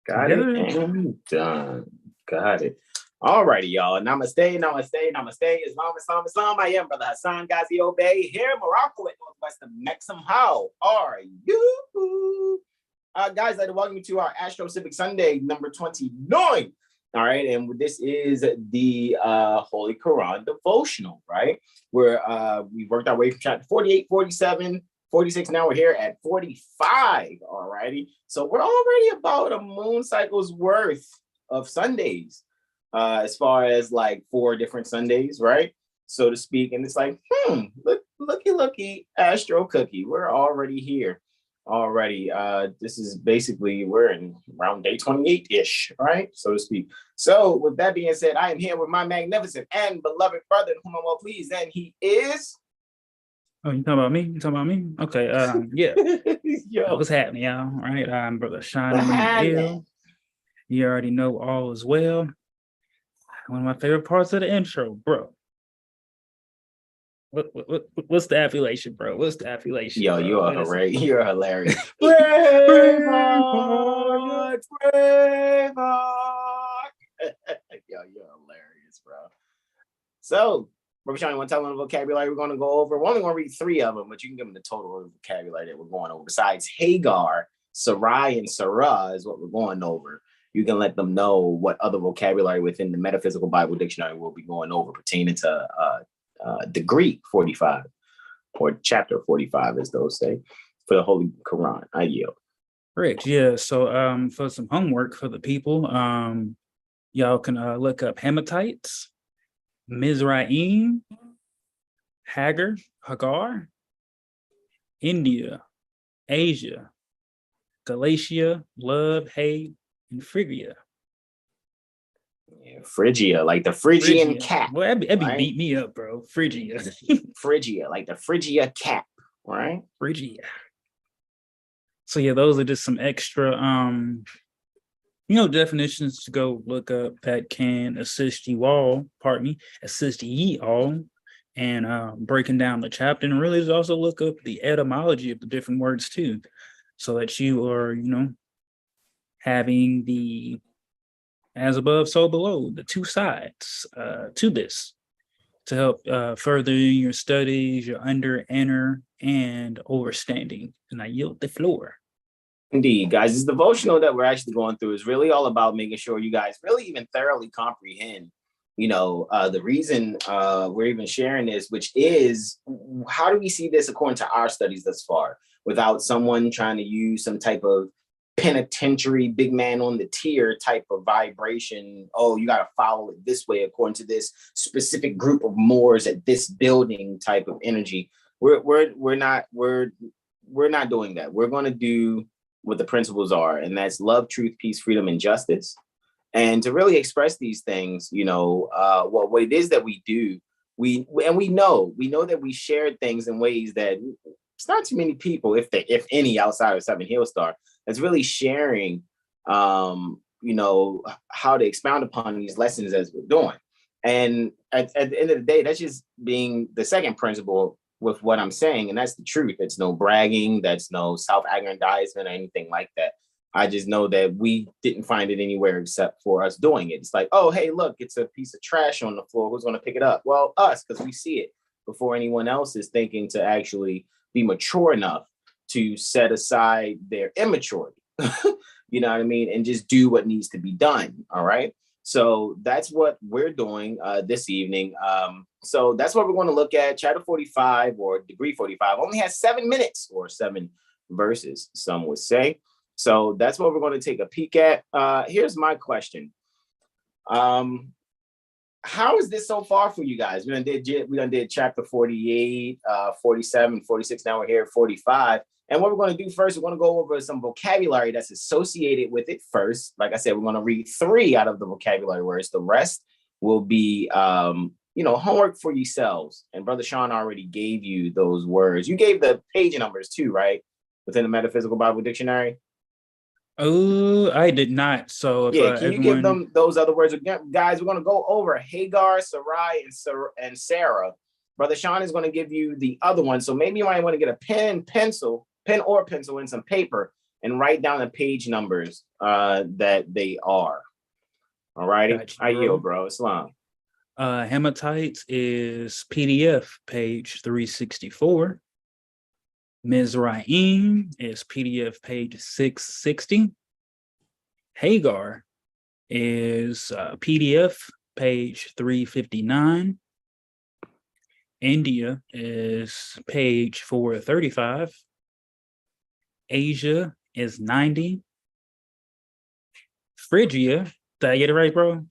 Got it and done. Got it. All righty, y'all. Namaste, namaste, namaste. Islam, Islam, Islam. I am Brother Hasan Ghaziel Bey here in Morocco at Northwest of Mexham. How are you? Guys, I'd like to welcome you to our AstroCivics Sunday, number 29. All right, and this is the Holy Koran Devotional, right? Where we worked our way from chapter 48, 47, 46. Now we're here at 45. All righty. So we're already about a moon cycle's worth of Sundays, as far as like 4 different Sundays, right? So to speak. And it's like, looky, Astro Cookie. We're already here. Already. This is basically, we're in around day 28-ish, right? So to speak. So with that being said, I am here with my magnificent and beloved brother, whom I'm well pleased, and he is. Oh, you talking about me? You talking about me? Okay. Yeah. Yo. What's happening, y'all? All right. I'm Brother Hasan Ghaziel. You already know all is well. One of my favorite parts of the intro, bro. What's the affiliation, bro? What's the affiliation? Yo, bro? you are hilarious. You're hilarious. Yo, you're hilarious, bro. So, Brother Sean, you want to tell them the vocabulary we're going to go over? We're only going to read 3 of them, but you can give them the total vocabulary that we're going over. Besides Hagar, Sarai, and Sarai is what we're going over. You can let them know what other vocabulary within the Metaphysical Bible Dictionary we'll be going over pertaining to degree 45 or chapter 45, as those say, for the Holy Quran. I yield. Correct. Yeah. So for some homework for the people, y'all can look up Hematites, Mizraim, Hagar, India, Asia, Galatia, Love, Hate, and Phrygia. Yeah, Phrygia, like the Phrygian cat. Well, that'd be beat me up, bro. Phrygia. Phrygia, like the Phrygia cat, right? Phrygia. So yeah, those are just some extra definitions to go look up that can assist ye all, and breaking down the chapter. And really is also look up the etymology of the different words too, so that you are, having the as above, so below, the 2 sides to this, to help further your studies, your inner, and overstanding. And I yield the floor. Indeed, guys, this devotional that we're actually going through is really all about making sure you guys really even thoroughly comprehend, the reason we're even sharing this, which is, how do we see this according to our studies thus far, without someone trying to use some type of penitentiary big man on the tier type of vibration. Oh, you got to follow it this way according to this specific group of Moors at this building type of energy. We're not doing that. We're going to do what the principles are, and that's love, truth, peace, freedom, and justice. And to really express these things, what it is that we do, we know that we shared things in ways that it's not too many people, if any, outside of Seven Hill Star, that's really sharing, how to expound upon these lessons as we're doing. And at the end of the day, that's just being the second principle with what I'm saying, and that's the truth. It's no bragging, that's no self-aggrandizement or anything like that. I just know that we didn't find it anywhere except for us doing it. It's like, oh, hey, look, it's a piece of trash on the floor. Who's going to pick it up? Well, us, because we see it before anyone else is thinking to actually be mature enough to set aside their immaturity, you know what I mean? And just do what needs to be done. All right. So that's what we're doing this evening. So that's what we're going to look at. Chapter 45 or degree 45 only has 7 minutes or 7 verses, some would say. So that's what we're going to take a peek at. Here's my question. How is this so far for you guys? We done did chapter 48, 47, 46. Now we're here at 45. And what we're going to do first, we're going to go over some vocabulary that's associated with it first. Like I said, we're going to read 3 out of the vocabulary words. The rest will be, homework for yourselves. And Brother Sean already gave you those words. You gave the page numbers too, right? Within the Metaphysical Bible Dictionary. Oh, I did not. So if, can you give them those other words again, guys? We're going to go over Hagar, Sarai, and Sarah. Brother Sean is going to give you the other one. So maybe you might want to get a pen or pencil, and some paper and write down the page numbers that they are. All righty. Gotcha, I yield, bro. Islam. Hematites is PDF page 364. Mizraim is PDF page 660. Hagar is PDF page 359. India is page 435. Asia is 90. Phrygia, did I get it right, bro?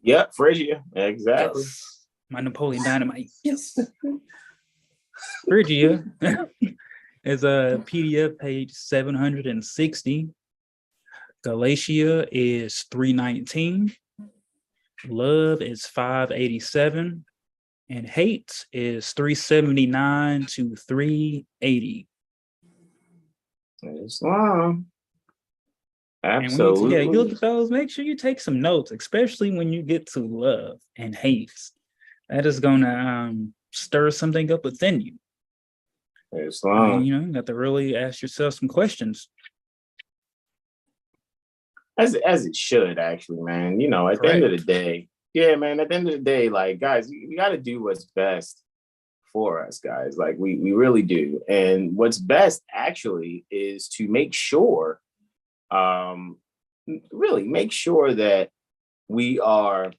Yep, Phrygia. Exactly. Yes. My Napoleon Dynamite. Yes. Phrygia is a PDF page 760. Galatia is 319. Love is 587. And hate is 379 to 380. Islam. Absolutely. And when you look Absolutely. at those, make sure you take some notes, especially when you get to love and hate. That is going to stir something up within you. Islam. You got to really ask yourself some questions. As it should, actually, man. At the end of the day, yeah, man, at the end of the day, like, guys, we got to do what's best for us, guys. Like, we really do. And what's best, actually, is to make sure, really make sure that we are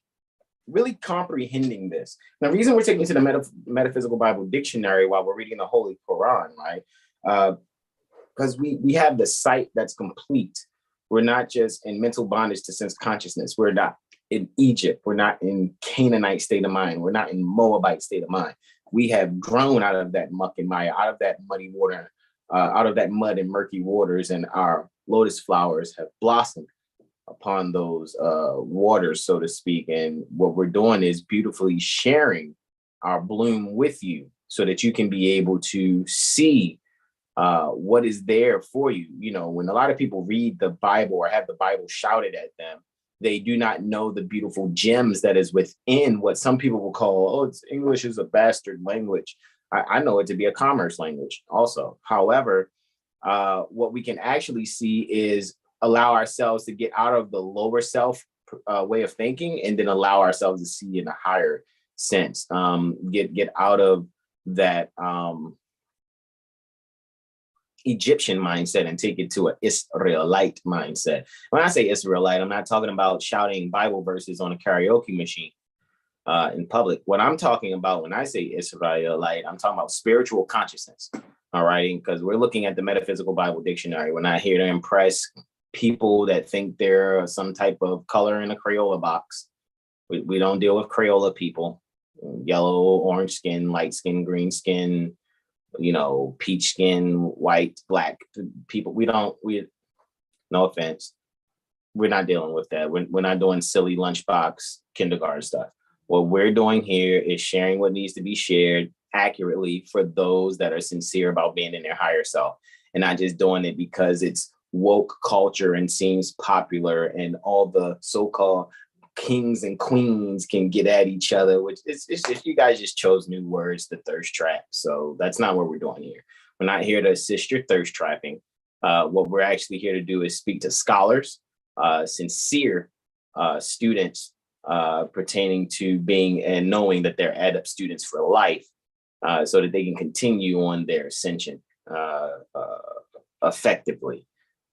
really comprehending this. Now, the reason we're taking to the Metaphysical Bible Dictionary while we're reading the Holy Quran, right? Because we have the sight that's complete. We're not just in mental bondage to sense consciousness. We're not in Egypt. We're not in Canaanite state of mind. We're not in Moabite state of mind. We have grown out of that muck and mire, out of that muddy water, out of that mud and murky waters, and our lotus flowers have blossomed upon those waters, so to speak. And what we're doing is beautifully sharing our bloom with you so that you can be able to see what is there for you. When a lot of people read the Bible or have the Bible shouted at them, they do not know the beautiful gems that is within what some people will call, English is a bastard language. I know it to be a commerce language also. However, what we can actually see is allow ourselves to get out of the lower self way of thinking, and then allow ourselves to see in a higher sense. Get out of that Egyptian mindset and take it to an Israelite mindset. When I say Israelite, I'm not talking about shouting Bible verses on a karaoke machine in public. What I'm talking about when I say Israelite, I'm talking about spiritual consciousness. All right, because we're looking at the Metaphysical Bible Dictionary. We're not here to impress people that think they're some type of color in a Crayola box. We don't deal with Crayola people. Yellow, orange skin, light skin, green skin, peach skin, white, black people. No offense. We're not dealing with that. We're not doing silly lunchbox kindergarten stuff. What we're doing here is sharing what needs to be shared accurately for those that are sincere about being in their higher self, and not just doing it because it's woke culture and seems popular and all the so-called kings and queens can get at each other, which it's just, you guys just chose new words to thirst trap. So that's not what we're doing here. We're not here to assist your thirst trapping. What we're actually here to do is speak to scholars, sincere students pertaining to being and knowing that they're adept students for life, so that they can continue on their ascension effectively.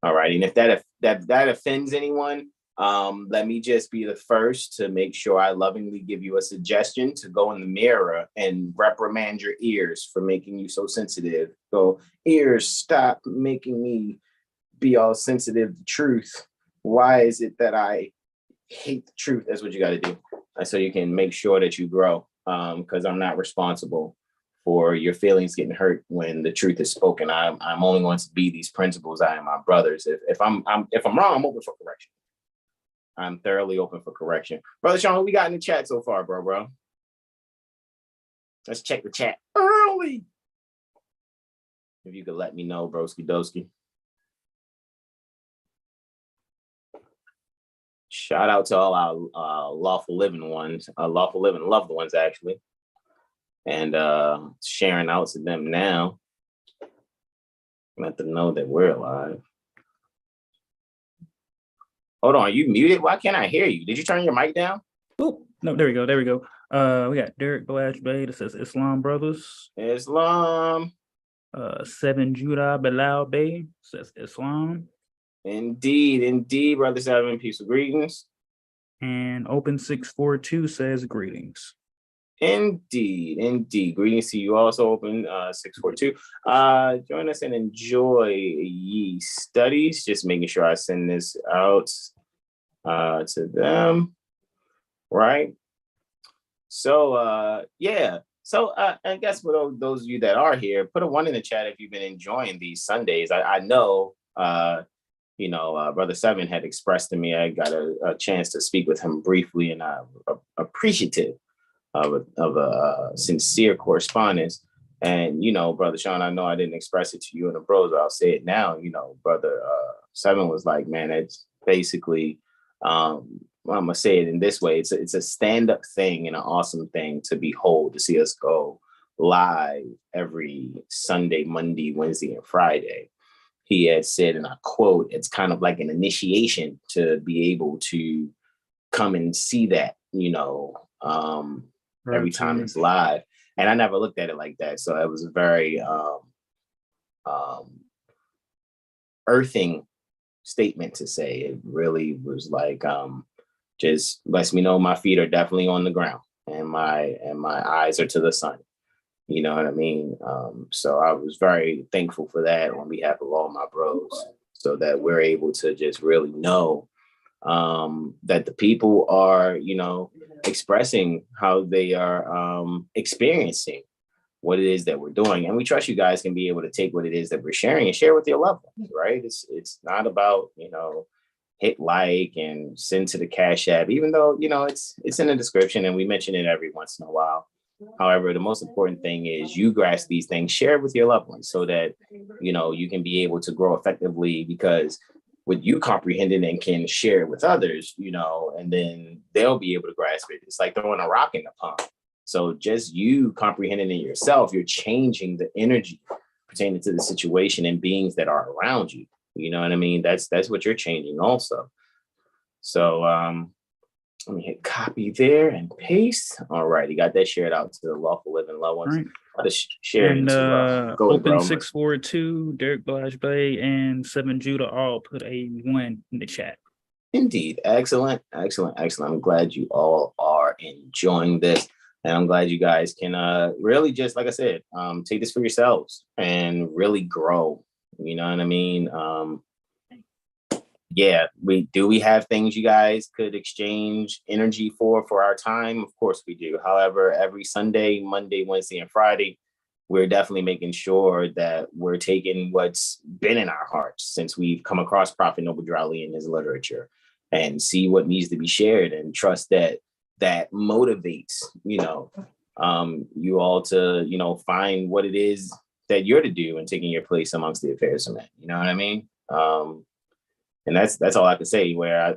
All right. And if that offends anyone, let me just be the first to make sure I lovingly give you a suggestion to go in the mirror and reprimand your ears for making you so sensitive. Go, ears, stop making me be all sensitive to truth. Why is it that I hate the truth? That's what you got to do. So you can make sure that you grow, because I'm not responsible for your feelings getting hurt when the truth is spoken. I'm only going to be these principles. I am my brothers. If I'm wrong, I'm open for correction. I'm thoroughly open for correction. Brother Sean, what we got in the chat so far, bro? Let's check the chat early. If you could let me know, broski doski. Shout out to all our lawful living ones, lawful living loved ones, actually. And sharing out to them now. Let them know that we're alive. Hold on, you muted? Why can't I hear you? Did you turn your mic down? Oh, no, there we go. There we go. We got Derek Blash Bay that says Islam Brothers. Islam. 7 Judah Bilal Bay says Islam. Indeed, Brother Seven. Peace and greetings. And Open 642 says greetings. Indeed. Greetings to you also, Open 642. Join us and enjoy ye studies. Just making sure I send this out to them. Right. So yeah. So I guess for those of you that are here, put a 1 in the chat if you've been enjoying these Sundays. I know Brother Seven had expressed to me. I got a chance to speak with him briefly, and I'm appreciative of a sincere correspondence. And Brother Sean, I know I didn't express it to you and the bros, but I'll say it now. Brother Seven was like, man, it's basically I'm gonna say it in this way. It's a stand-up thing and an awesome thing to behold, to see us go live every Sunday, Monday, Wednesday, and Friday. He had said, and I quote, it's kind of like an initiation to be able to come and see that, every time it's live. And I never looked at it like that. So it was a very earthing statement to say. It really was like, just lets me know my feet are definitely on the ground and my eyes are to the sun. You know what I mean? So I was very thankful for that on behalf of all my bros, so that we're able to just really know that the people are, expressing how they are experiencing what it is that we're doing. And we trust you guys can be able to take what it is that we're sharing and share with your loved ones, right? It's not about, hit like and send to the Cash App, even though, it's in the description and we mention it every once in a while. However, the most important thing is you grasp these things, share it with your loved ones so that, you can be able to grow effectively, because with you comprehending and can share it with others, and then they'll be able to grasp it. It's like throwing a rock in the pond. So just you comprehending it yourself, you're changing the energy pertaining to the situation and beings that are around you. You know what I mean? That's what you're changing also. So, let me hit copy there and paste. All right, you got that shared out to the lawful living loved ones. Right. I'll just share and Open 642, Derek Blash Bay, and 7 Judah all put a 1 in the chat. Indeed, excellent. I'm glad you all are enjoying this, and I'm glad you guys can really just, like I said, take this for yourselves and really grow. You know what I mean? Yeah, we have things you guys could exchange energy for our time? Of course we do. However, every Sunday, Monday, Wednesday, and Friday, we're definitely making sure that we're taking what's been in our hearts since we've come across Prophet Noble Drowley in his literature and see what needs to be shared, and trust that motivates, you all to, find what it is that you're to do and taking your place amongst the affairs of men. You know what I mean? And that's all I can say, where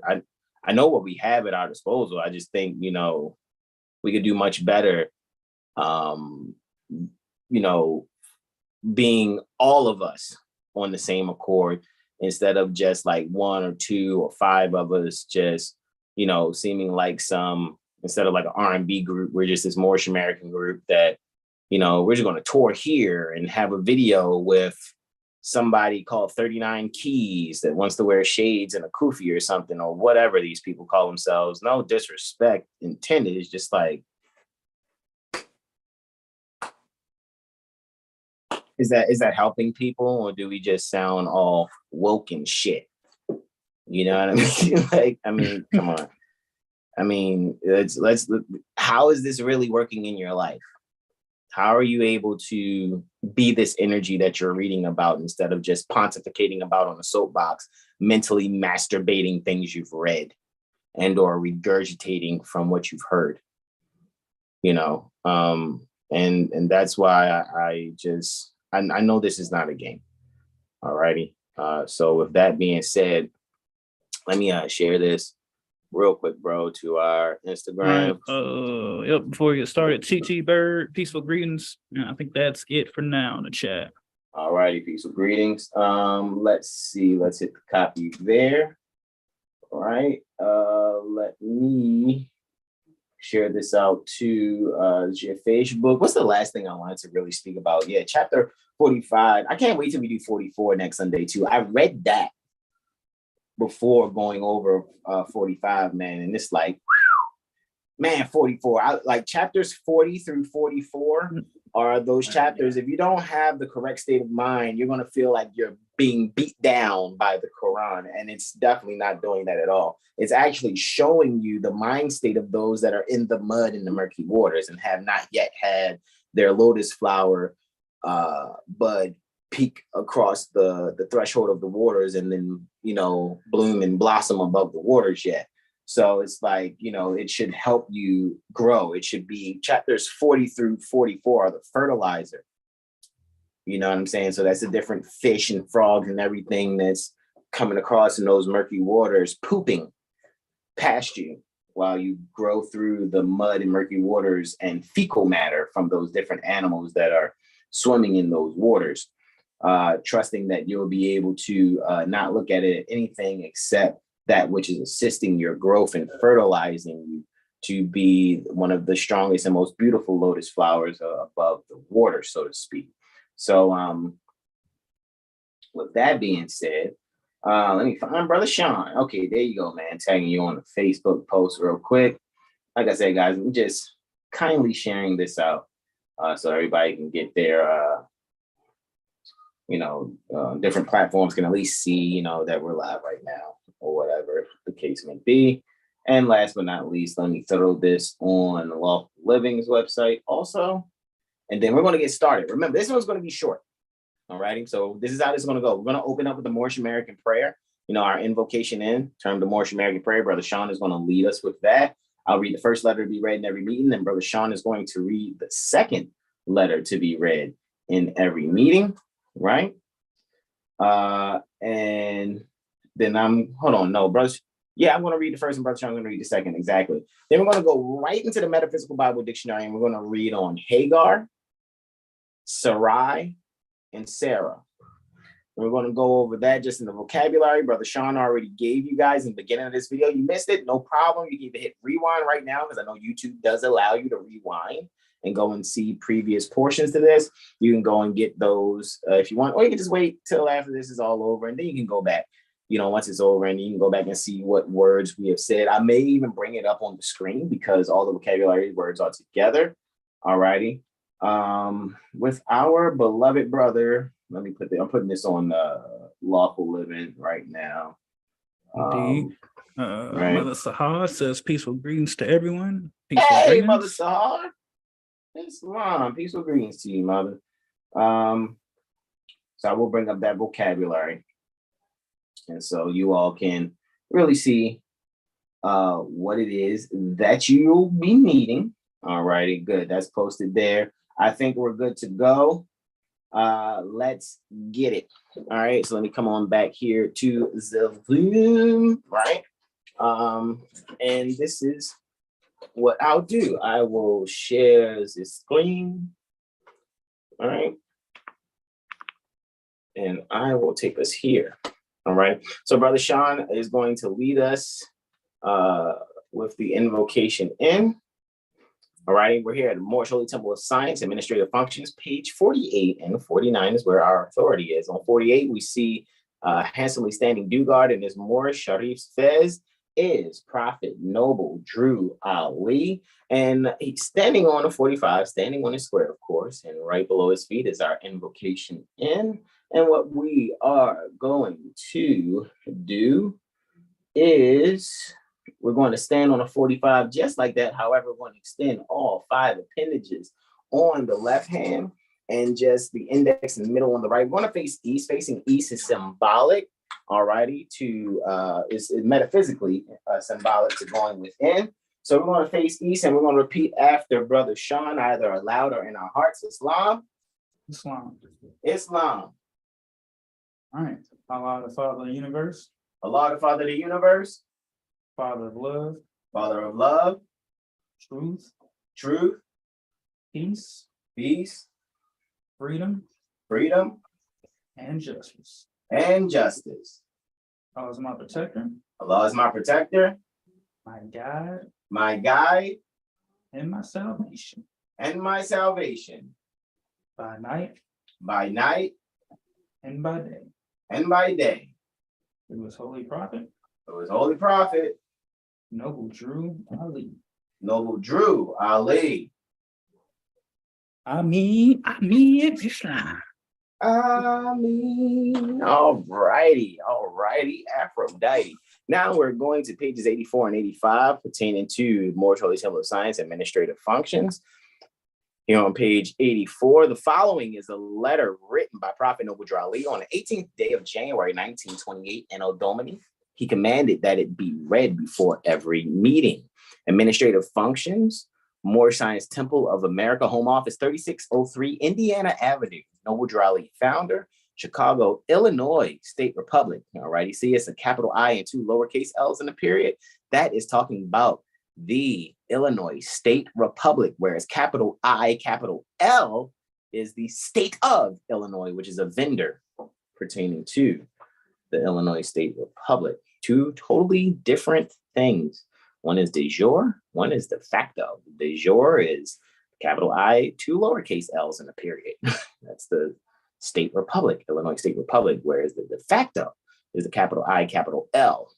I know what we have at our disposal. I just think, we could do much better, being all of us on the same accord, instead of just like 1 or 2 or 5 of us just, seeming like instead of like an R&B group, we're just this Moorish American group that, we're just going to tour here and have a video with somebody called 39 Keys that wants to wear shades and a kufi or something, or whatever these people call themselves. No disrespect intended. It's just like, is that helping people, or do we just sound all woke and shit? You know what I mean? Like, I mean, come on. I mean, let's how is this really working in your life? How are you able to be this energy that you're reading about, instead of just pontificating about on a soapbox, mentally masturbating things you've read and or regurgitating from what you've heard? And that's why I know this is not a game. All righty. So with that being said, let me share this real quick, bro, to our Instagram. Yep. Before we get started, TT Bird, peaceful greetings. I think that's it for now in the chat. All righty, peaceful greetings. Let's see. Let's hit the copy there. right. Let me share this out to your Facebook. What's the last thing I wanted to really speak about? Yeah, chapter 45. I can't wait till we do 44 next Sunday too. I read that before going over 45, man, and it's like, man, 44. I like chapters 40 through 44 are those chapters. If you don't have the correct state of mind, you're going to feel like you're being beat down by the Quran. And it's definitely not doing that at all. It's actually showing you the mind state of those that are in the mud in the murky waters and have not yet had their lotus flower bud peek across the threshold of the waters and then, bloom and blossom above the waters yet. So it's like, it should help you grow. It should be chapters 40 through 44 are the fertilizer. You know what I'm saying? So that's a different fish and frogs and everything that's coming across in those murky waters, pooping past you while you grow through the mud and murky waters and fecal matter from those different animals that are swimming in those waters. Trusting that you'll be able to not look at it anything except that which is assisting your growth and fertilizing you to be one of the strongest and most beautiful lotus flowers above the water, so to speak. So with that being said, let me find Brother Sean. Okay, there you go, man. Tagging you on the Facebook post real quick. Like I said, guys, I'm just kindly sharing this out so everybody can get their different platforms can at least see, that we're live right now or whatever the case may be. And last but not least, let me throw this on Lawful Living's website also. And then we're going to get started. Remember, this one's going to be short. All righty. So this is how this is going to go. We're going to open up with the Moorish American prayer, our invocation termed the Moorish American prayer. Brother Sean is going to lead us with that. I'll read the first letter to be read in every meeting. Then Brother Sean is going to read the second letter to be read in every meeting. Right. And then I'm going to read the first and Brother Sean, I'm going to read the second. Exactly. Then we're going to go right into the Metaphysical Bible Dictionary and we're going to read on Hagar, Sarai, and Sarah. And we're going to go over that just in the vocabulary. Brother Sean already gave you guys in the beginning of this video. You missed it. No problem. You can either hit rewind right now because I know YouTube does allow you to rewind and go and see previous portions to this. You can go and get those if you want, or you can just wait till after this is all over and then you can go back, once it's over and you can go back and see what words we have said. I may even bring it up on the screen because all the vocabulary words are together. All righty. With our beloved brother, I'm putting this on Lawful Living right now. Right. Mother Sahar says peaceful greetings to everyone. Peaceful greetings. Mother Sahar. Islam. Peaceful greetings to you, mother. So I will bring up that vocabulary. And so you all can really see what it is that you'll be needing. All righty, good. That's posted there. I think we're good to go. Let's get it. All right, so let me come on back here to the Zoom, right? And this is what I'll do. I will share the screen. All right. And I will take us here. All right. So Brother Sean is going to lead us with the invocation in. All right. We're here at the Moorish Holy Temple of Science, Administrative Functions, page 48 and 49 is where our authority is. On 48, we see handsomely standing Dugard in his Moorish Sharif's fez is Prophet Noble Drew Ali. And he's standing on a 45, standing on a square, of course. And right below his feet is our invocation in. And what we are going to do is we're going to stand on a 45 just like that. However, we're going to extend all 5 appendages on the left hand and just the index in the middle on the right. We're going to face east. Facing east is symbolic, all righty, to is metaphysically symbolic to going within. So we're going to face east and we're going to repeat after Brother Sean, either aloud or in our hearts. Islam. Islam. Islam. All right. Allah, the Father of the universe. Allah, the Father of the universe. Father of love. Father of love. Truth. Truth. Peace. Peace. Freedom. Freedom. And justice. And justice. Allah is my protector, Allah is my protector, my guide, my guide, and my salvation. and my salvation. By night By night and by day. and by day. Through his holy prophet, It was Holy Prophet, noble Drew Ali. Noble Drew Ali. Islam. All righty, Aphrodite. Now we're going to pages 84 and 85 pertaining to Moorish Holy Temple of Science administrative functions. Here on page 84, the following is a letter written by Prophet Noble Drew Ali on the 18th day of January 1928 in Domini. He commanded that it be read before every meeting. Administrative functions, Moorish Science Temple of America, Home Office, 3603 Indiana Avenue. Noble Drew Ali, founder, Chicago, Illinois State Republic. All right, you see it's a capital I and two lowercase L's in the period. That is talking about the Illinois State Republic, whereas capital I, capital L is the state of Illinois, which is a vendor pertaining to the Illinois State Republic. Two totally different things. One is de jure, one is de facto. De jure is capital I, two lowercase L's in a period. That's the state republic, Illinois State Republic, whereas the de facto is the capital I, capital L,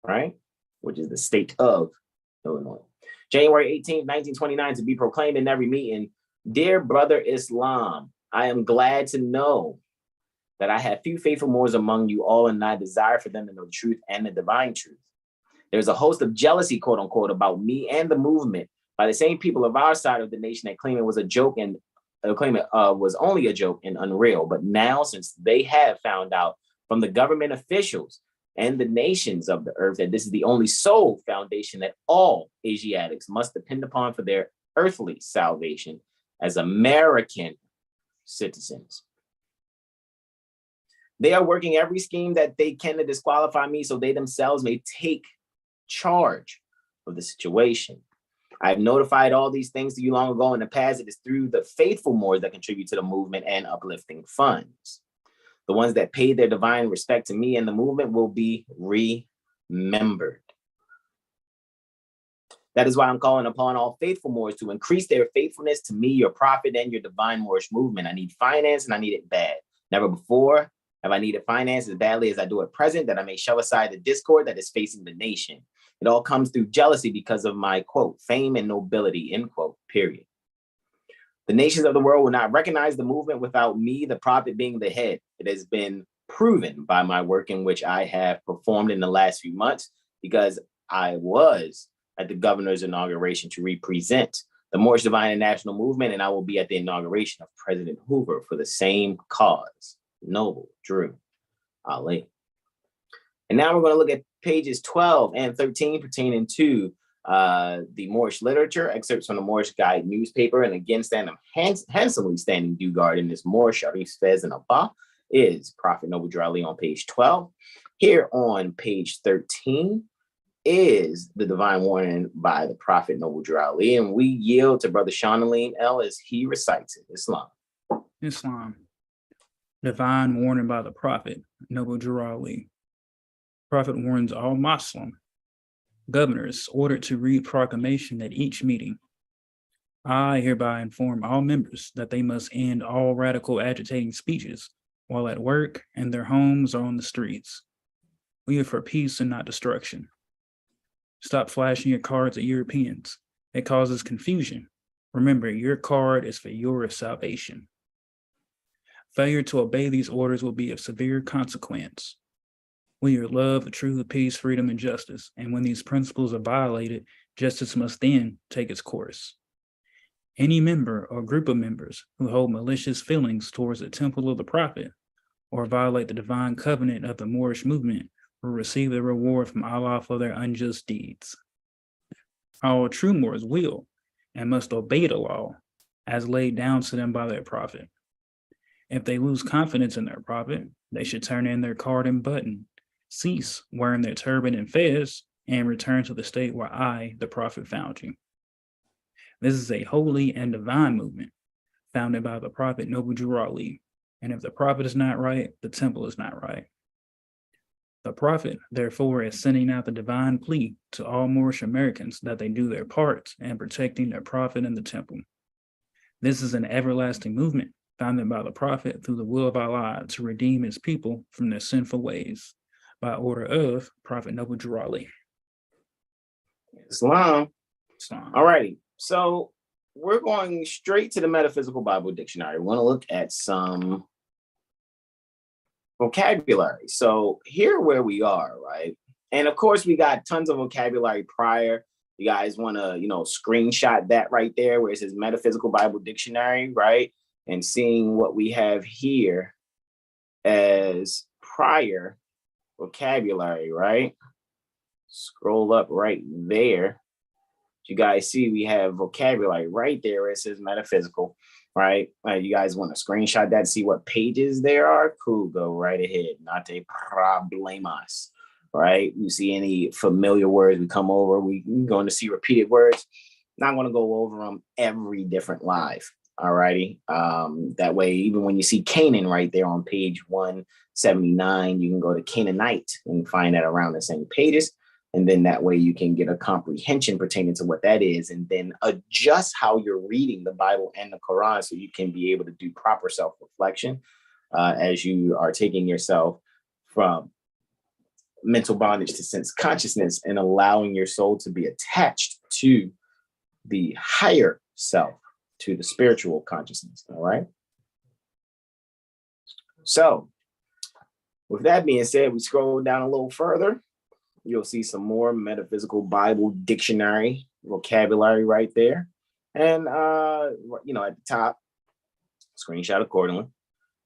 right? Which is the state of Illinois. January 18th, 1929, to be proclaimed in every meeting. Dear brother Islam, I am glad to know that I have few faithful Moors among you all, and I desire for them to know the truth and the divine truth. There's a host of jealousy, quote unquote, about me and the movement by the same people of our side of the nation that claim it was a joke and claim it was only a joke and unreal. But now, since they have found out from the government officials and the nations of the earth that this is the only sole foundation that all Asiatics must depend upon for their earthly salvation as American citizens, they are working every scheme that they can to disqualify me so they themselves may take charge of the situation. I've notified all these things to you long ago in the past. It is through the faithful Moors that contribute to the movement and uplifting funds. The ones that pay their divine respect to me and the movement will be remembered. That is why I'm calling upon all faithful Moors to increase their faithfulness to me, your prophet, and your divine Moorish movement. I need finance and I need it bad. Never before have I needed finance as badly as I do at present, that I may shove aside the discord that is facing the nation. It all comes through jealousy because of my, quote, fame and nobility, end quote, period. The nations of the world will not recognize the movement without me, the prophet, being the head. It has been proven by my work in which I have performed in the last few months, because I was at the governor's inauguration to represent the Moorish Divine and National Movement, and I will be at the inauguration of President Hoover for the same cause. Noble Drew Ali. And now we're going to look at pages 12 and 13 pertaining to the Moorish literature, excerpts from the Moorish Guide newspaper. And again, handsomely standing due guard in this Moorish Sharif Fez and Abba is Prophet Noble Drew Ali on page 12. Here on page 13 is the divine warning by the Prophet Noble Drew Ali. And we yield to Brother Shanaleen L as he recites it. Islam. Divine warning by the Prophet Noble Drew Ali. Prophet warns all Muslim governors ordered to read proclamation at each meeting. I hereby inform all members that they must end all radical agitating speeches while at work and their homes or on the streets. We are for peace and not destruction. Stop flashing your cards at Europeans. It causes confusion. Remember, your card is for your salvation. Failure to obey these orders will be of severe consequence. We are love, truth, peace, freedom, and justice. And when these principles are violated, justice must then take its course. Any member or group of members who hold malicious feelings towards the temple of the prophet or violate the divine covenant of the Moorish movement will receive the reward from Allah for their unjust deeds. All true Moors will and must obey the law as laid down to them by their prophet. If they lose confidence in their prophet, they should turn in their card and button, cease wearing their turban and fez, and return to the state where I, the prophet, found you. This is a holy and divine movement founded by the Prophet Noble Drew Ali. And if the prophet is not right, the temple is not right. The prophet, therefore, is sending out the divine plea to all Moorish Americans that they do their part in protecting their prophet in the temple. This is an everlasting movement founded by the prophet through the will of Allah to redeem his people from their sinful ways by order of Prophet Noble Drew. Islam. All righty. So we're going straight to the Metaphysical Bible Dictionary. We want to look at some vocabulary. So here where we are, right? And of course, we got tons of vocabulary prior. You guys want to, screenshot that right there where it says Metaphysical Bible Dictionary, right? And seeing what we have here as prior vocabulary, right? Scroll up right there. You guys see we have vocabulary right there where it says metaphysical, right? You guys want to screenshot that, see what pages there are? Cool, go right ahead. Not a problemos, right? You see any familiar words, we come over, we're going to see repeated words. Not going to go over them every different live, all righty? That way, even when you see Canaan right there on page 179, you can go to Canaanite and find that around the same pages. And then that way you can get a comprehension pertaining to what that is, and then adjust how you're reading the Bible and the Quran so you can be able to do proper self-reflection as you are taking yourself from mental bondage to sense consciousness and allowing your soul to be attached to the higher self, to the spiritual consciousness. All right. So with that being said, we scroll down a little further. You'll see some more Metaphysical Bible Dictionary vocabulary right there. And, at the top, screenshot accordingly.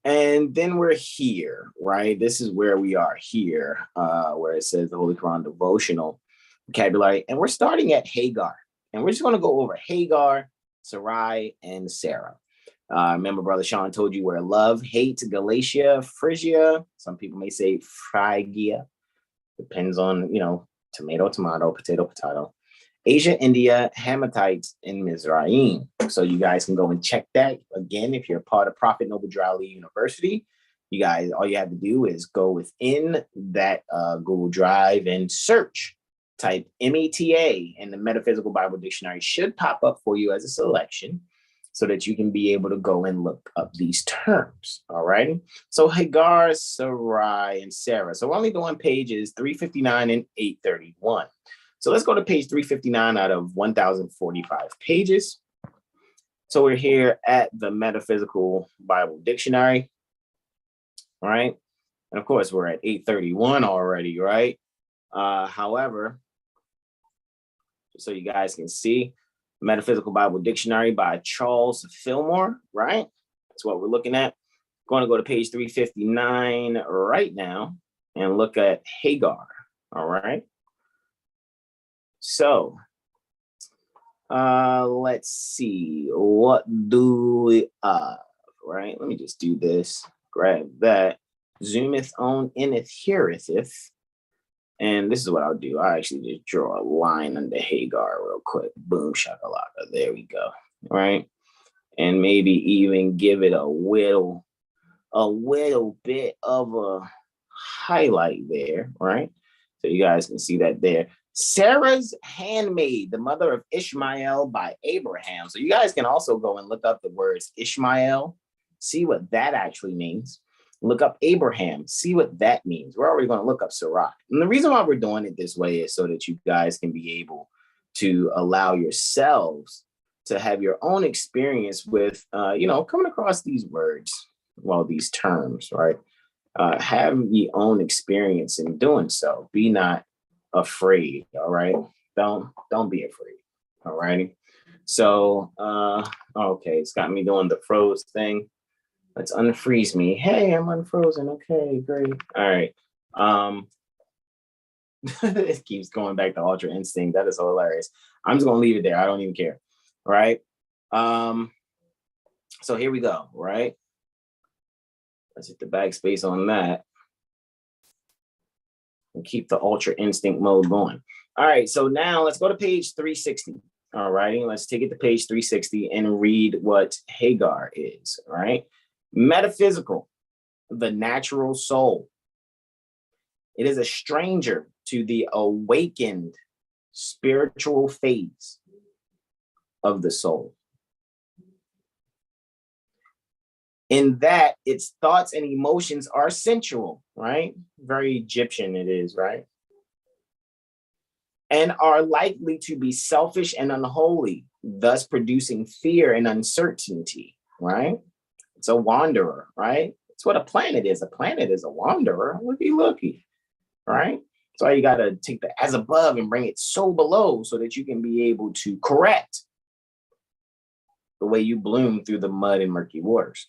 And then we're here, right? This is where we are here, where it says the Holy Koran Devotional vocabulary. And we're starting at Hagar. And we're just going to go over Hagar, Sarai, and Sarah. Remember, Brother Sean told you where love, hate, Galatia, Phrygia. Some people may say Phrygia. Depends on, tomato, potato. Asia, India, Hamathites, and Mizraim. So you guys can go and check that. Again, if you're a part of Prophet Noble Drew University, you guys, all you have to do is go within that Google Drive and search. Type META, and the Metaphysical Bible Dictionary should pop up for you as a selection so that you can be able to go and look up these terms. All right. So Hagar, Sarai, and Sarah. So we're only doing pages 359 and 831. So let's go to page 359 out of 1045 pages. So we're here at the Metaphysical Bible Dictionary. All right. And of course, we're at 831 already, right? However, so you guys can see, Metaphysical Bible Dictionary by Charles Fillmore, right? That's what we're looking at. Going to go to page 359 right now and look at Hagar, all right? So, let's see, what do we have, right? Let me just do this, grab that, zoometh on, inneth, heareth. And this is what I'll do. I actually just draw a line under Hagar real quick. Boom, shakalaka. There we go. All right. And maybe even give it a little bit of a highlight there. Right. So you guys can see that there. Sarah's handmaid, the mother of Ishmael by Abraham. So you guys can also go and look up the words Ishmael, see what that actually means. Look up Abraham, see what that means. We're already going to look up Sarai. And the reason why we're doing it this way is so that you guys can be able to allow yourselves to have your own experience with, coming across these words, these terms, right? Have your own experience in doing so. Be not afraid, all right? Don't be afraid, all righty? So, okay, it's got me doing the froze thing. Let's unfreeze me. Hey, I'm unfrozen. Okay, great. All right. It keeps going back to Ultra Instinct. That is so hilarious. I'm just gonna leave it there. I don't even care. Right. So here we go. Right. Let's hit the backspace on that. And keep the Ultra Instinct mode going. All right. So now let's go to page 360. All righty. Let's take it to page 360 and read what Hagar is. All right. Metaphysical, the natural soul. It is a stranger to the awakened spiritual phase of the soul. In that its thoughts and emotions are sensual, right? Very Egyptian it is, right? And are likely to be selfish and unholy, thus producing fear and uncertainty, right? It's a wanderer, right? It's what a planet is. A planet is a wanderer. Looky, looky, right? So you got to take the as above and bring it so below so that you can be able to correct the way you bloom through the mud and murky waters.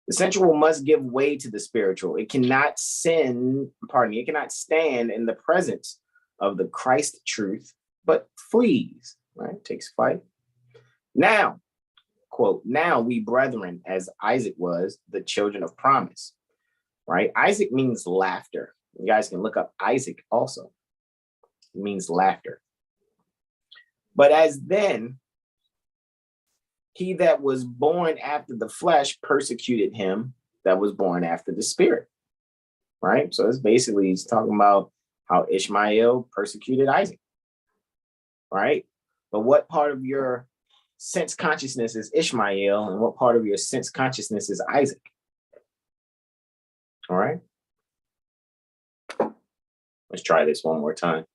The sensual must give way to the spiritual. It cannot stand in the presence of the Christ truth, but flees, right? Takes flight. Now, quote, now we brethren, as Isaac was, the children of promise, right? Isaac means laughter. You guys can look up Isaac also. It means laughter. But as then, he that was born after the flesh persecuted him that was born after the spirit, right? So it's basically, he's talking about how Ishmael persecuted Isaac, right? But what part of your sense consciousness is Ishmael and what part of your sense consciousness is Isaac? All right. Let's try this one more time.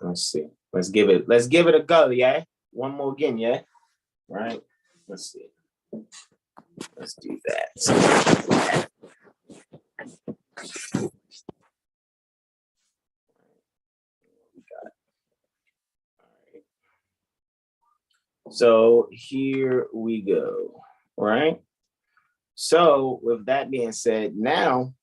Let's see. Let's give it a go, yeah? One more again, yeah? Right? Let's see. Let's do that. So here we go, right? So with that being said, now,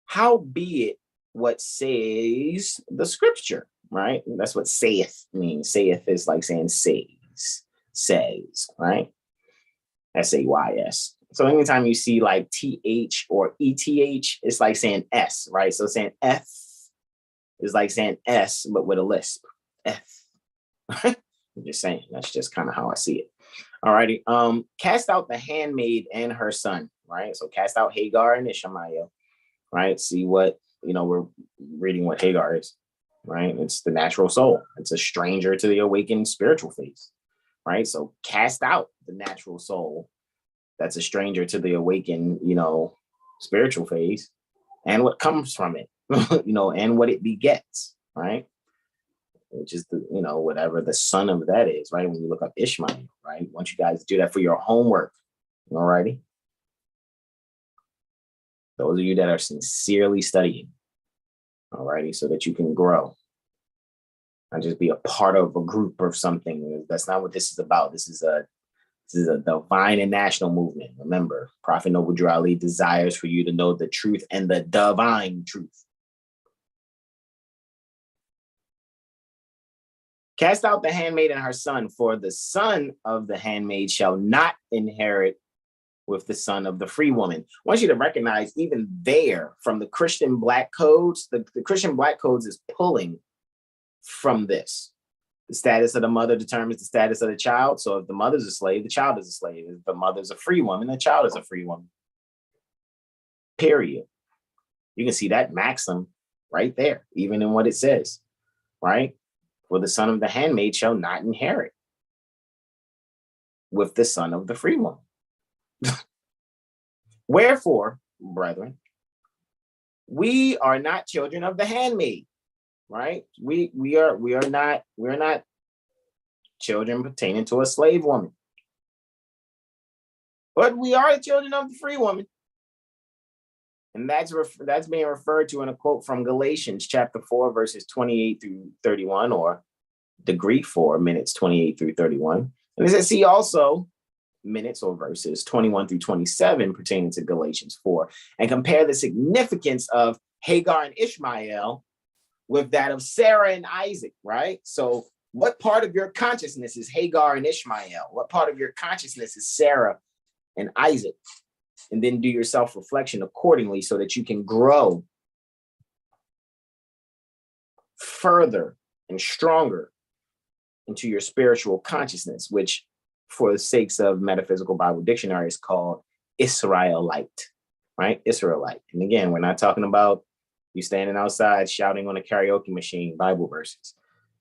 how be it what says the scripture, right? That's what saith means. Saith is like saying says, right? S-A-Y-S. So anytime you see like T-H or E-T-H, it's like saying S, right? So saying F is like saying S, but with a lisp. F. I'm just saying, that's just kind of how I see it. All righty. Cast out the handmaid and her son, right? So cast out Hagar and Ishmael, right? See what, we're reading what Hagar is, right? It's the natural soul. It's a stranger to the awakened spiritual phase, right? So cast out the natural soul that's a stranger to the awakened, spiritual phase and what comes from it, and what it begets, right? Which is the, whatever the son of that is, right? When you look up Ishmael, right? I want you guys to do that for your homework, all righty? Those of you that are sincerely studying, all righty, so that you can grow. Not just be a part of a group or something. That's not what this is about. This is a divine and national movement. Remember, Prophet Noble Drew Ali desires for you to know the truth and the divine truth. Cast out the handmaid and her son, for the son of the handmaid shall not inherit with the son of the free woman. I want you to recognize even there from the Christian Black Codes, the Christian Black Codes is pulling from this. The status of the mother determines the status of the child. So if the mother's a slave, the child is a slave. If the mother's a free woman, the child is a free woman. Period. You can see that maxim right there, even in what it says, right? For the son of the handmaid shall not inherit with the son of the free woman. Wherefore, brethren, we are not children of the handmaid, right? We are not children pertaining to a slave woman, but we are children of the free woman. And that's being referred to in a quote from Galatians chapter 4, verses 28 through 31, or the Greek 4 minutes 28 through 31. And it says, see also minutes or verses 21 through 27 pertaining to Galatians 4, and compare the significance of Hagar and Ishmael with that of Sarah and Isaac, right? So what part of your consciousness is Hagar and Ishmael? What part of your consciousness is Sarah and Isaac? And then do your self-reflection accordingly so that you can grow further and stronger into your spiritual consciousness, which for the sakes of Metaphysical Bible Dictionary, is called Israelite, right? Israelite. And again, we're not talking about you standing outside shouting on a karaoke machine Bible verses.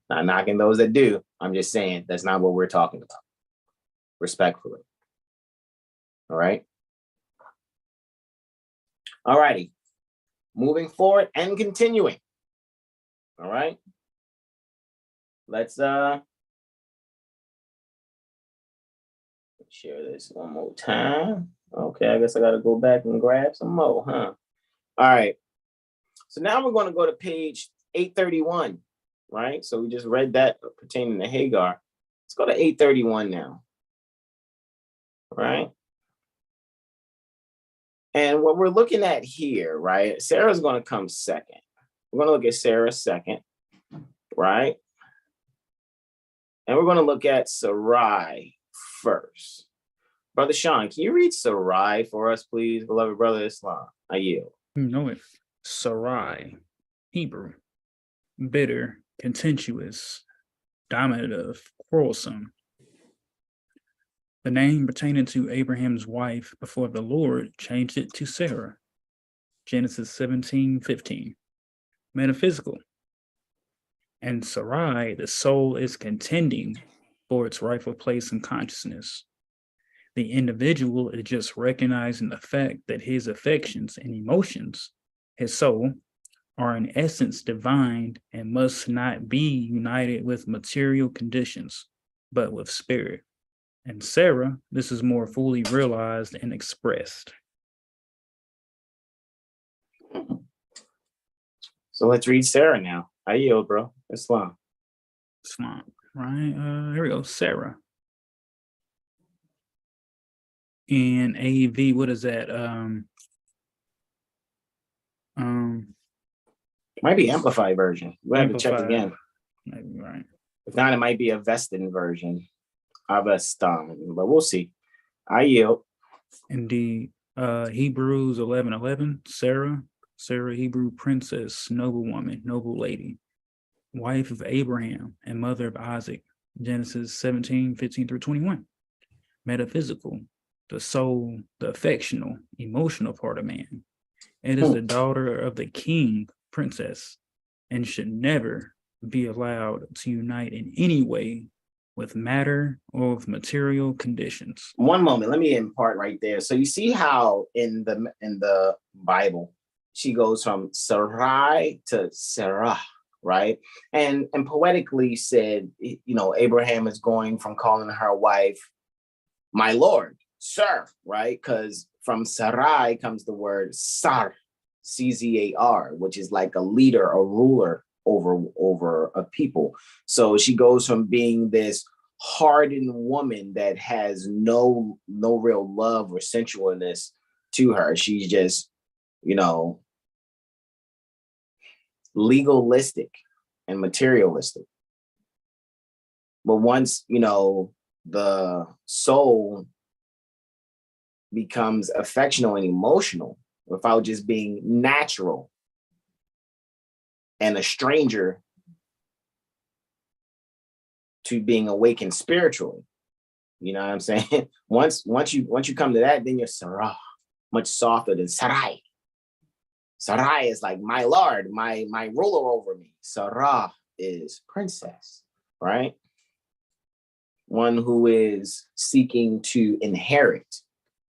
Not knocking those that do. I'm just saying that's not what we're talking about. Respectfully. All right. All righty. Moving forward and continuing. All right. Let's share this one more time. Okay, I guess I gotta go back and grab some more, huh? All right. So now we're going to go to page 831, right? So we just read that pertaining to Hagar. Let's go to 831 now. Right? And what we're looking at here, right? Sarah's going to come second. We're going to look at Sarah second, right? And we're going to look at Sarai first. Brother Sean, can you read Sarai for us, please, beloved brother Islam? I yield. No, it. Sarai, Hebrew, bitter, contentious, dominative, quarrelsome. The name pertaining to Abraham's wife before the Lord changed it to Sarah. Genesis 17:15. Metaphysical. And Sarai, the soul is contending for its rightful place in consciousness. The individual is just recognizing the fact that his affections and emotions, his soul, are in essence divine and must not be united with material conditions, but with spirit. And Sarah, this is more fully realized and expressed. So let's read Sarah now. I yield, bro. Islam. Islam, right? Here we go. Sarah. In AV, what is that? Might be amplified version. We'll have to check again. Maybe, right. If not, it might be a Vestin version. Avestan, but we'll see. I yield. Indeed. Hebrews 11:11. Sarah, Hebrew princess, noblewoman, noble lady, wife of Abraham and mother of Isaac. Genesis 17:15-21. Metaphysical, the soul, the affectional, emotional part of man. It is the daughter of the king, princess, and should never be allowed to unite in any way with matter or with material conditions. One moment, let me impart right there. So you see how in the Bible, she goes from Sarai to Sarah, right? And poetically said, you know, Abraham is going from calling her wife, my Lord, sir, right? Because from Sarai comes the word Sar, C-Z-A-R, which is like a leader, a ruler over a people. So she goes from being this hardened woman that has no real love or sensualness to her. She's just, you know, legalistic and materialistic. But once, you know, the soul becomes affectional and emotional without just being natural and a stranger to being awakened spiritually. You know what I'm saying? Once you come to that, then you're Sarah, much softer than Sarai. Sarai is like my lord, my ruler over me. Sarah is princess, right? One who is seeking to inherit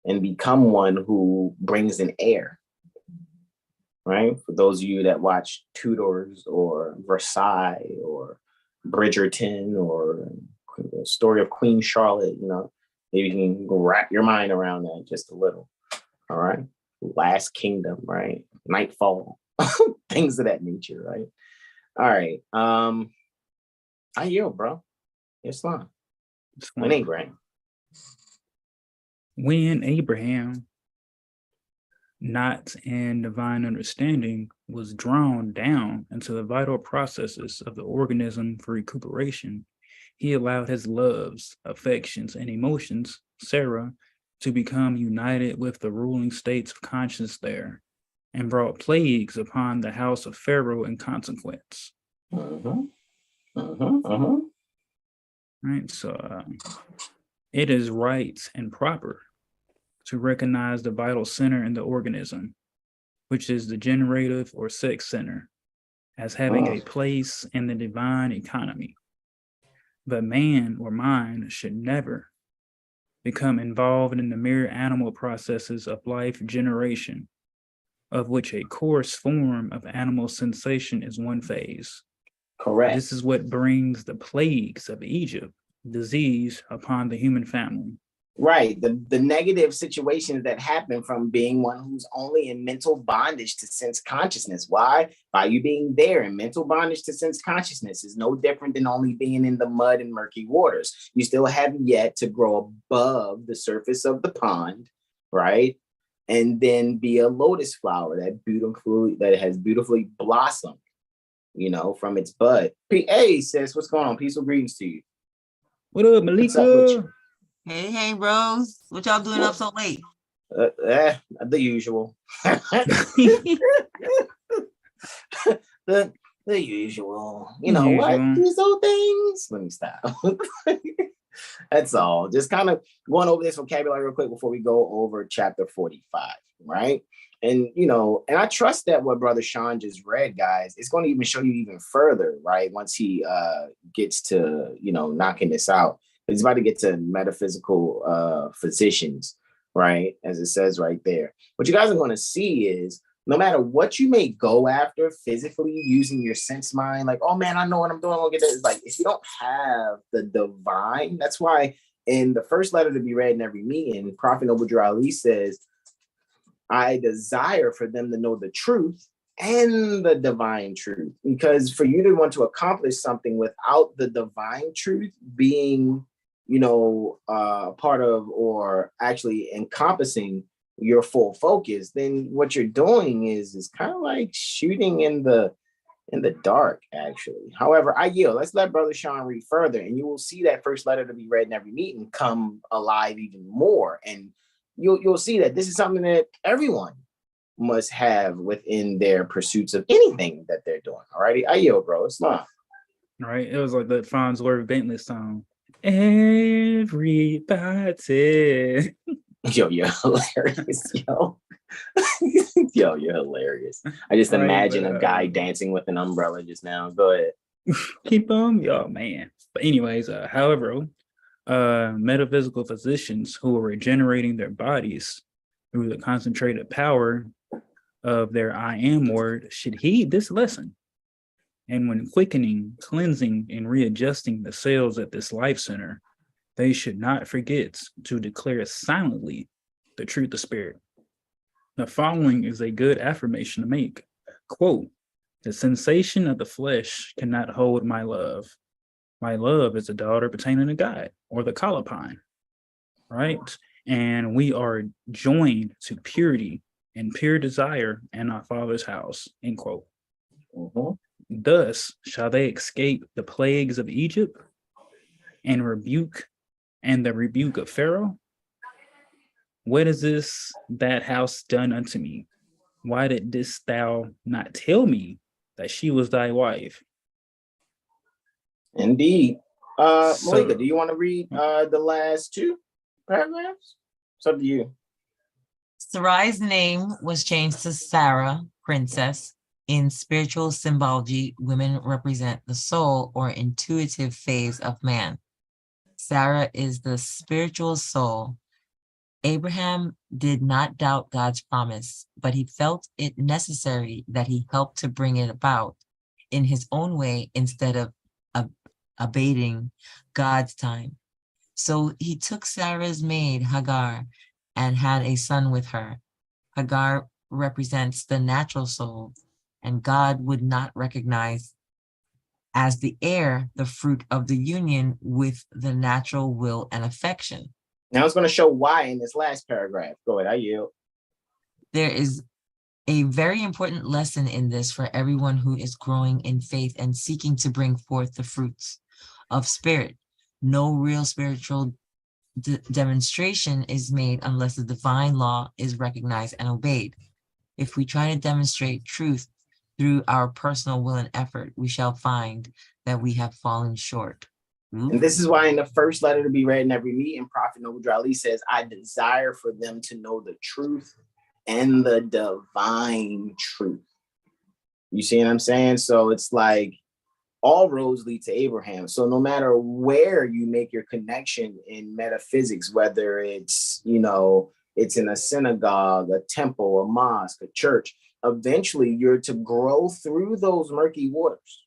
and become one who brings an heir. Right? For those of you that watch Tudors or Versailles or Bridgerton or the story of Queen Charlotte, you know, maybe you can wrap your mind around that just a little. All right. Last Kingdom, right? Nightfall, things of that nature, right? All right. I yield, bro. Islam. When Abraham. When Abraham, not in divine understanding, was drawn down into the vital processes of the organism for recuperation, he allowed his loves, affections, and emotions, Sarah, to become united with the ruling states of conscience there, and brought plagues upon the house of Pharaoh in consequence. Right, so It is right and proper to recognize the vital center in the organism, which is the generative or sex center, as having a place in the divine economy. But man or mind should never become involved in the mere animal processes of life generation, of which a coarse form of animal sensation is one phase. Correct. This is what brings the plagues of Egypt, disease, upon the human family. Right. The negative situations that happen from being one who's only in mental bondage to sense consciousness. Why? By you being there in mental bondage to sense consciousness is no different than only being in the mud and murky waters. You still have yet to grow above the surface of the pond, right? And then be a lotus flower that has beautifully blossomed, from its bud. Hey, sis, what's going on? Peaceful greetings to you. What up, Malika? What's up with you? Hey, bros. What y'all doing up so late? The usual. the usual. What? These old things? Let me stop. That's all. Just kind of going over this vocabulary real quick before we go over chapter 45, right? And, and I trust that what Brother Sean just read, guys, it's going to even show you even further, right? Once he gets to, knocking this out. He's about to get to metaphysical physicians, right? As it says right there. What you guys are going to see is no matter what you may go after physically using your sense mind, like, oh man, I know what I'm doing. I'm gonna get this. Like, if you don't have the divine, that's why in the first letter to be read in every meeting, Prophet Noble Drew Ali says, I desire for them to know the truth and the divine truth. Because for you to want to accomplish something without the divine truth being part of or actually encompassing your full focus, then what you're doing is kind of like shooting in the dark, actually. However, I yield. Let's let Brother Sean read further, and you will see that first letter to be read in every meeting come alive even more. And you'll see that this is something that everyone must have within their pursuits of anything that they're doing. All righty, I yield, bro. It's not. All right, it was like that Farnsworth Bentley song. Everybody. Yo, you're hilarious, yo. Yo, you're hilarious. I just imagine a guy dancing with an umbrella just now. Go ahead. Keep on, yo, man. But anyways, however, metaphysical physicians who are regenerating their bodies through the concentrated power of their I am word should heed this lesson. And when quickening, cleansing, and readjusting the cells at this life center, they should not forget to declare silently the truth of spirit. The following is a good affirmation to make. Quote, the sensation of the flesh cannot hold my love. My love is a daughter pertaining to God, or the Kalapine, right? And we are joined to purity and pure desire in our Father's house, end quote. Mm-hmm. Thus shall they escape the plagues of Egypt and the rebuke of Pharaoh. What is this that house done unto me? Why didst thou not tell me that she was thy wife? Indeed. Malika, do you want to read the last two paragraphs? It's up to you. Sarai's name was changed to Sarah, princess. In spiritual symbology, women represent the soul or intuitive phase of man. Sarah is the spiritual soul. Abraham did not doubt God's promise, but he felt it necessary that he helped to bring it about in his own way instead of abating God's time. So he took Sarah's maid, Hagar, and had a son with her. Hagar represents the natural soul, and God would not recognize as the heir the fruit of the union with the natural will and affection. Now it's going to show why in this last paragraph. Go ahead, I yield. There is a very important lesson in this for everyone who is growing in faith and seeking to bring forth the fruits of spirit. No real spiritual demonstration is made unless the divine law is recognized and obeyed. If we try to demonstrate truth through our personal will and effort, we shall find that we have fallen short. And this is why in the first letter to be read in every meeting, Prophet Noble Ali says, I desire for them to know the truth and the divine truth. You see what I'm saying? So it's like all roads lead to Abraham. So no matter where you make your connection in metaphysics, whether it's, you know, it's in a synagogue, a temple, a mosque, a church, eventually you're to grow through those murky waters,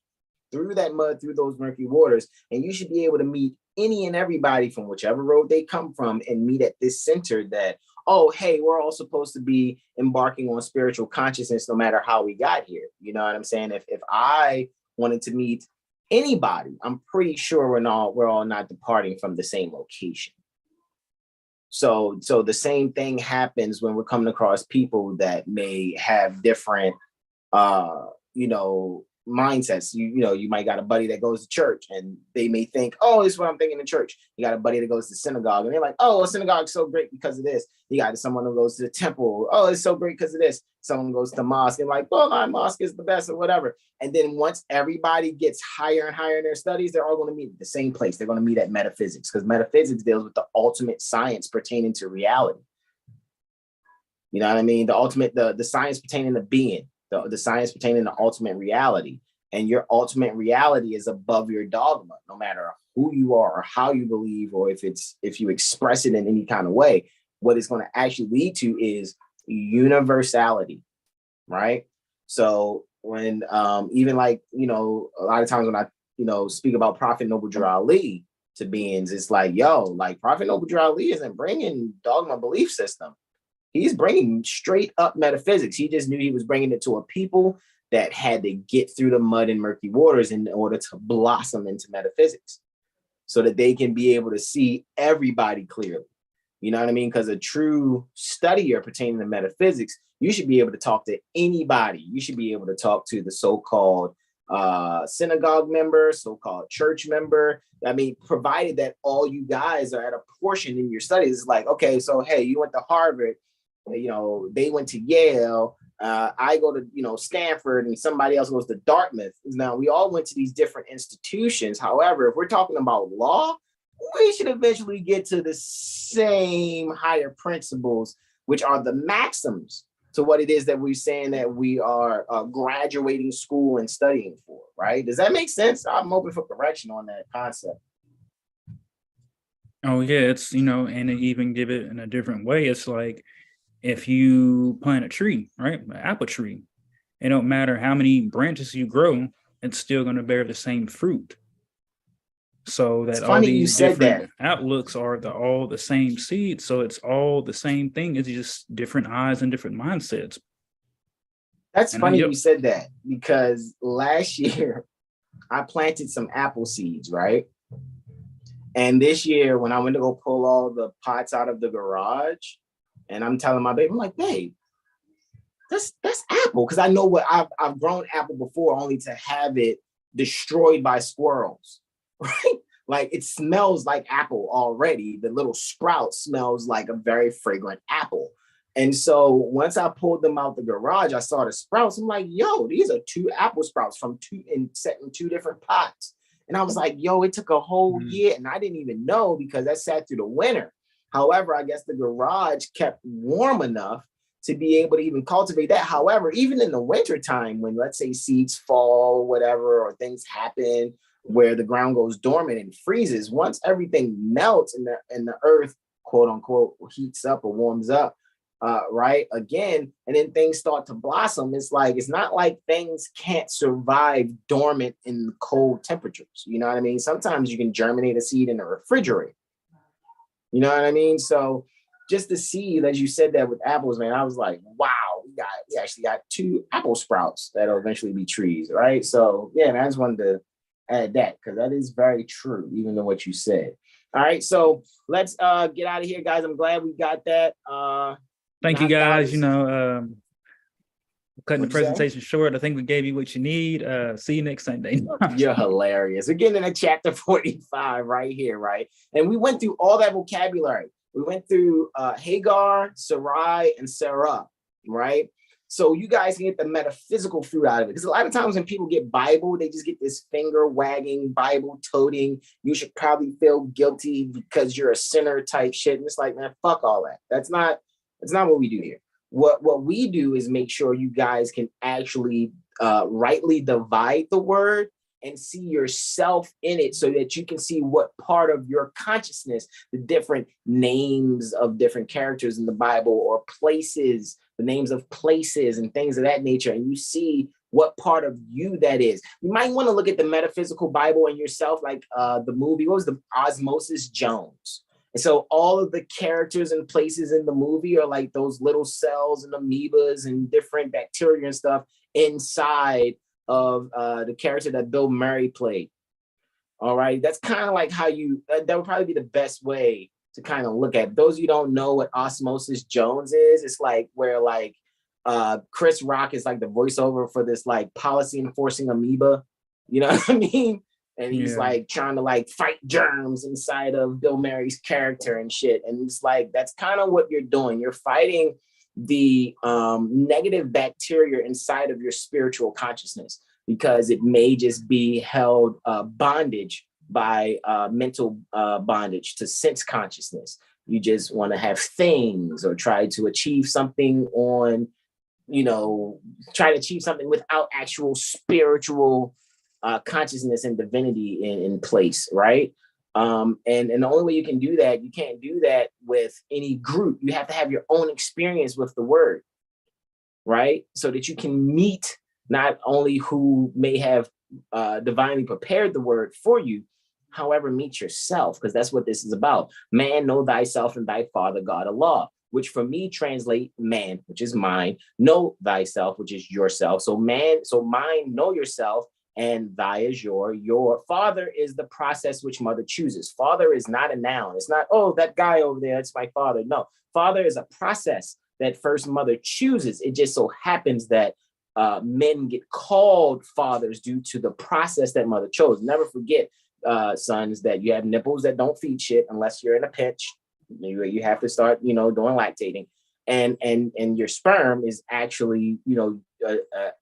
through that mud, through those murky waters, and you should be able to meet any and everybody from whichever road they come from and meet at this center that, oh, hey, we're all supposed to be embarking on spiritual consciousness no matter how we got here. You know what I'm saying? If I wanted to meet anybody, I'm pretty sure we're all not departing from the same location. So the same thing happens when we're coming across people that may have different you know, mindsets. You might got a buddy that goes to church and they may think, oh, this is what I'm thinking in church. You got a buddy that goes to synagogue and they're like, oh, a synagogue's so great because of this. You got someone who goes to the temple. Oh, it's so great because of this. Someone goes to the mosque and like, well, my mosque is the best or whatever. And then once everybody gets higher and higher in their studies, they're all going to meet at the same place. They're going to meet at metaphysics, because metaphysics deals with the ultimate science pertaining to reality. You know what I mean? The ultimate, the science pertaining to being, the science pertaining to ultimate reality. And your ultimate reality is above your dogma, no matter who you are or how you believe, or if you express it in any kind of way. What it's going to actually lead to is universality, right? So when even like, you know, a lot of times when I, you know, speak about Prophet Noble Ali to beings, it's like, yo, like Prophet Noble Ali isn't bringing dogma belief system. He's bringing straight up metaphysics. He just knew he was bringing it to a people that had to get through the mud and murky waters in order to blossom into metaphysics, so that they can be able to see everybody clearly. You know what I mean? Because a true studier pertaining to metaphysics, you should be able to talk to anybody. You should be able to talk to the so-called synagogue member, so-called church member. I mean, provided that all you guys are at a portion in your studies. It's like, okay, so hey, you went to Harvard, you know, they went to Yale. I go to, you know, Stanford, and somebody else goes to Dartmouth. Now, we all went to these different institutions. However, if we're talking about law, we should eventually get to the same higher principles, which are the maxims to what it is that we're saying that we are graduating school and studying for, right? Does that make sense? I'm open for correction on that concept. Oh, yeah, it's, you know, and to even give it in a different way, it's like if you plant a tree, right? An apple tree, it don't matter how many branches you grow, it's still going to bear the same fruit. So that all these different outlooks are all the same seed. So it's all the same thing. It's just different eyes and different mindsets. That's funny you said that, because last year I planted some apple seeds, right? And this year when I went to go pull all the pots out of the garage, and I'm telling my baby, I'm like, babe, that's apple. Because I know what I've grown apple before, only to have it destroyed by squirrels. Right? Like it smells like apple already. The little sprout smells like a very fragrant apple. And so once I pulled them out the garage, I saw the sprouts. I'm like, yo, these are 2 apple sprouts set in 2 different pots. And I was like, yo, it took a whole year. And I didn't even know, because that sat through the winter. However, I guess the garage kept warm enough to be able to even cultivate that. However, even in the winter time, when let's say seeds fall, whatever, or things happen where the ground goes dormant and freezes, once everything melts and the earth, quote unquote, heats up or warms up, right, again, and then things start to blossom. It's like, it's not like things can't survive dormant in cold temperatures. You know what I mean? Sometimes you can germinate a seed in a refrigerator. You know what I mean? So just to see, as you said that with apples, man, I was like, wow, we actually got 2 apple sprouts that'll eventually be trees, right? So yeah, man, I just wanted to add that, because that is very true, even though what you said. All right, so let's get out of here, guys. I'm glad we got that. Thank you, guys. You know, cutting the presentation short. I think we gave you what you need. See you next Sunday. You're hilarious. We're getting into chapter 45 right here, right? And we went through all that vocabulary. We went through Hagar, Sarai, and Sarah, right? So you guys can get the metaphysical fruit out of it. Because a lot of times when people get Bible, they just get this finger wagging, Bible toting. You should probably feel guilty because you're a sinner type shit. And it's like, man, fuck all that. That's not what we do here. What we do is make sure you guys can actually rightly divide the word and see yourself in it so that you can see what part of your consciousness, the different names of different characters in the Bible or places, the names of places and things of that nature, and you see what part of you that is. You might want to look at the metaphysical Bible and yourself, like the movie, what was the Osmosis Jones? And so all of the characters and places in the movie are like those little cells and amoebas and different bacteria and stuff inside of the character that Bill Murray played. All right, that's kind of like how you, that would probably be the best way to kind of look at. Those of you don't know what Osmosis Jones is, it's like where like Chris Rock is like the voiceover for this like policy enforcing amoeba, you know what I mean? And he's like trying to like fight germs inside of Bill Murray's character and shit. And it's like, that's kind of what you're doing. You're fighting the negative bacteria inside of your spiritual consciousness, because it may just be held bondage by mental bondage to sense consciousness. You just want to have things or try to achieve something on, you know, try to achieve something without actual spiritual consciousness and divinity in place, right? And the only way you can do that, you can't do that with any group. You have to have your own experience with the word, right? So that you can meet not only who may have divinely prepared the word for you, however, meet yourself, because that's what this is about. Man, know thyself and thy father, God, Allah, which for me translate man, which is mine, know thyself, which is yourself. So man, so mine, know yourself, and thy is your father is the process which mother chooses. Father is not a noun. It's not, oh, that guy over there, that's my father. No, father is a process that first mother chooses. It just so happens that men get called fathers due to the process that mother chose. Never forget, sons, that you have nipples that don't feed shit unless you're in a pinch. You have to start, you know, doing lactating, and your sperm is actually, you know,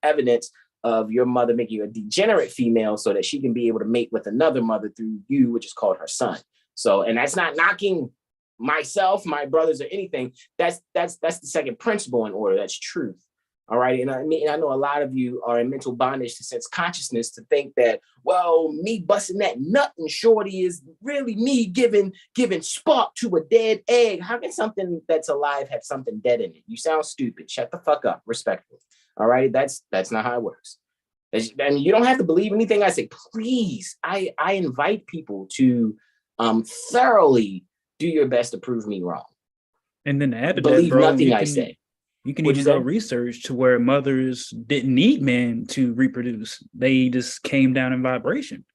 evidence of your mother making you a degenerate female so that she can be able to mate with another mother through you, which is called her son. So, and that's not knocking myself, my brothers, or anything. That's the second principle in order. That's truth. All right. And I mean, I know a lot of you are in mental bondage to sense consciousness to think that, well, me busting that nut and shorty is really me giving spark to a dead egg. How can something that's alive have something dead in it? You sound stupid. Shut the fuck up, respectfully. All right. That's not how it works. And you don't have to believe anything I say. Please, I invite people to thoroughly do your best to prove me wrong. And then to add to believe that, bro, nothing I say. You can What'd even you go say? research to where mothers didn't need men to reproduce. They just came down in vibration.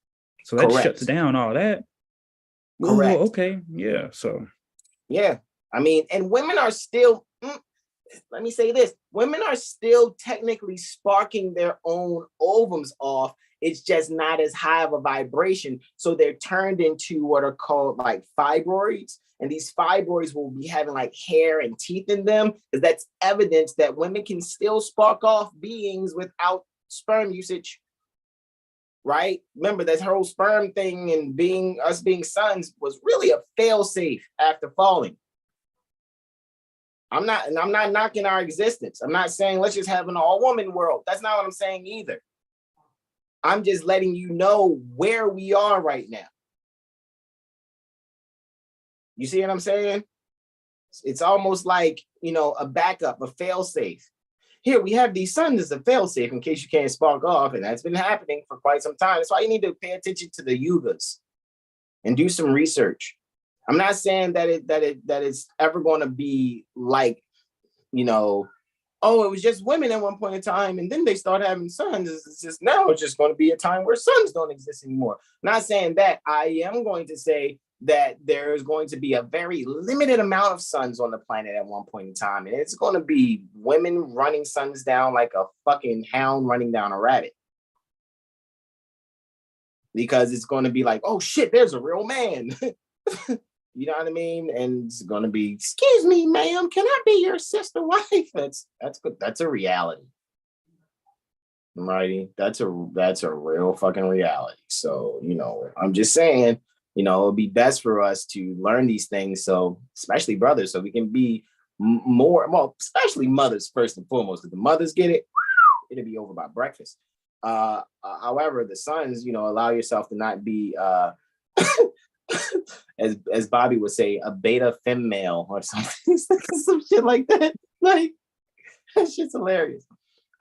So that Correct. shuts down all that. Correct. Ooh, okay. Yeah. So. Yeah. I mean, and women are still, let me say this, women are still technically sparking their own ovums off. It's just not as high of a vibration. So they're turned into what are called like fibroids. And these fibroids will be having like hair and teeth in them, because that's evidence that women can still spark off beings without sperm usage. Right? Remember, that whole sperm thing and us being sons was really a fail-safe after falling. I'm not knocking our existence. I'm not saying let's just have an all-woman world. That's not what I'm saying either. I'm just letting you know where we are right now. You see what I'm saying? It's almost like, you know, a backup, a fail-safe. Here we have these suns as a fail-safe in case you can't spark off, and that's been happening for quite some time. That's why you need to pay attention to the yugas and do some research. I'm not saying that it's ever going to be like, you know, oh, it was just women at one point in time, and then they start having sons. It's just now it's just going to be a time where sons don't exist anymore. I'm not saying that. I am going to say that there's going to be a very limited amount of sons on the planet at one point in time, and it's going to be women running sons down like a fucking hound running down a rabbit. Because it's going to be like, oh shit, there's a real man. You know what I mean? And it's gonna be, excuse me, ma'am, can I be your sister wife? That's good. That's a reality. Righty. That's a real fucking reality. So, I'm just saying, it'll be best for us to learn these things. So, especially brothers, so we can be more, well, especially mothers first and foremost. If the mothers get it, it'll be over by breakfast. However, the sons, allow yourself to not be as Bobby would say, a beta female or something, some shit like that. Like, that shit's hilarious.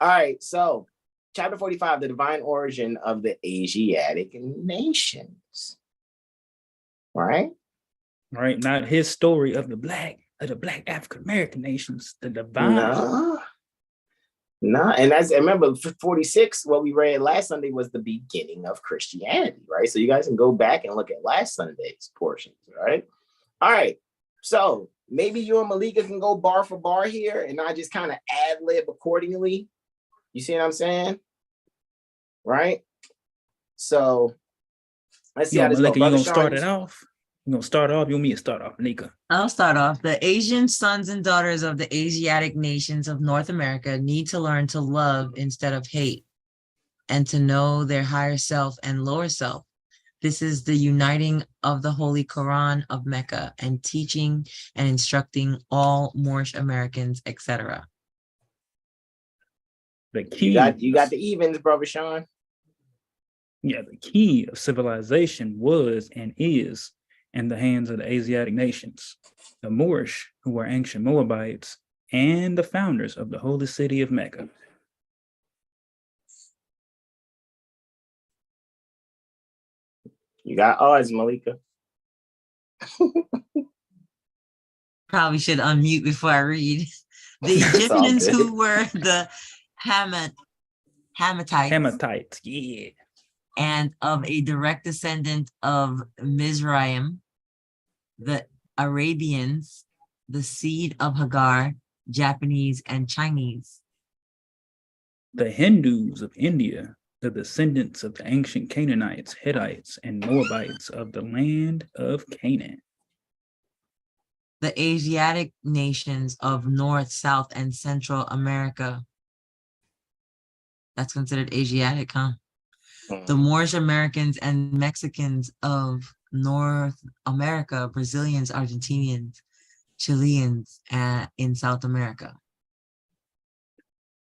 All right, so chapter 45, the divine origin of the Asiatic nations. Right? Right, not his story of the black African American nations, the divine. No, and I remember 46, what we read last Sunday was the beginning of Christianity, right? So you guys can go back and look at last Sunday's portions, right? All right, so maybe you and Malika can go bar for bar here, and I just kind of ad-lib accordingly. You see what I'm saying? Right? So let's see how this Malika, goes. you gonna start it off? You gonna start off? You want me to start off, Malika? I'll start off. The Asian sons and daughters of the Asiatic nations of North America need to learn to love instead of hate, and to know their higher self and lower self. This is the uniting of the Holy Koran of Mecca and teaching and instructing all Moorish Americans, etc. The key. You got the evens, brother Sean. Yeah, the key of civilization was and is in the hands of the Asiatic nations, the Moorish, who were ancient Moabites, and the founders of the holy city of Mecca. You got odds, Malika. Probably should unmute before I read. The Egyptians, who were the Hamathites, yeah. And of a direct descendant of Mizraim, the Arabians, the seed of Hagar, Japanese and Chinese. The Hindus of India, the descendants of the ancient Canaanites, Hittites, and Moabites of the land of Canaan. The Asiatic nations of North, South, and Central America. That's considered Asiatic, huh? The Moorish Americans and Mexicans of North America, Brazilians, Argentinians, Chileans in South America.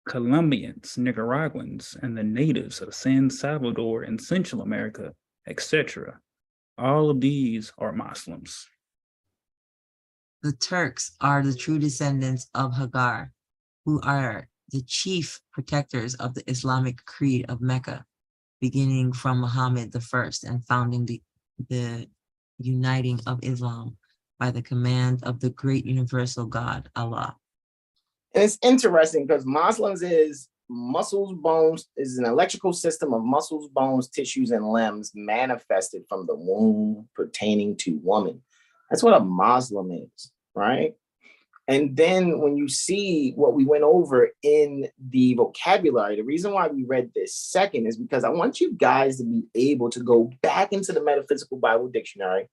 Colombians, Nicaraguans, and the natives of San Salvador and Central America, etc. All of these are Muslims. The Turks are the true descendants of Hagar, who are the chief protectors of the Islamic creed of Mecca, beginning from Muhammad I and founding the uniting of Islam by the command of the great universal God, Allah. And it's interesting because Muslims is muscles, bones, is an electrical system of muscles, bones, tissues, and limbs manifested from the womb pertaining to woman. That's what a Muslim is, right? And then when you see what we went over in the vocabulary, the reason why we read this second is because I want you guys to be able to go back into the Metaphysical Bible Dictionary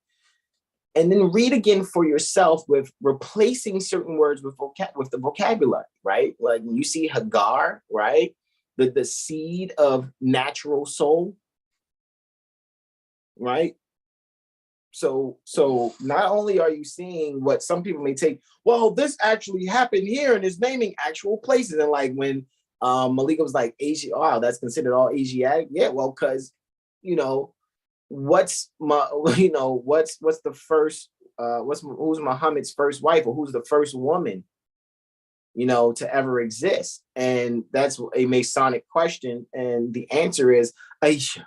and then read again for yourself with replacing certain words with the vocabulary, right? Like when you see Hagar, right? The seed of natural soul, right? So not only are you seeing what some people may take, well, this actually happened here and is naming actual places. And like when Malika was like, Asia, wow, that's considered all Asiatic. Yeah, well, because, who's Muhammad's first wife, or who's the first woman, to ever exist? And that's a Masonic question. And the answer is Aisha.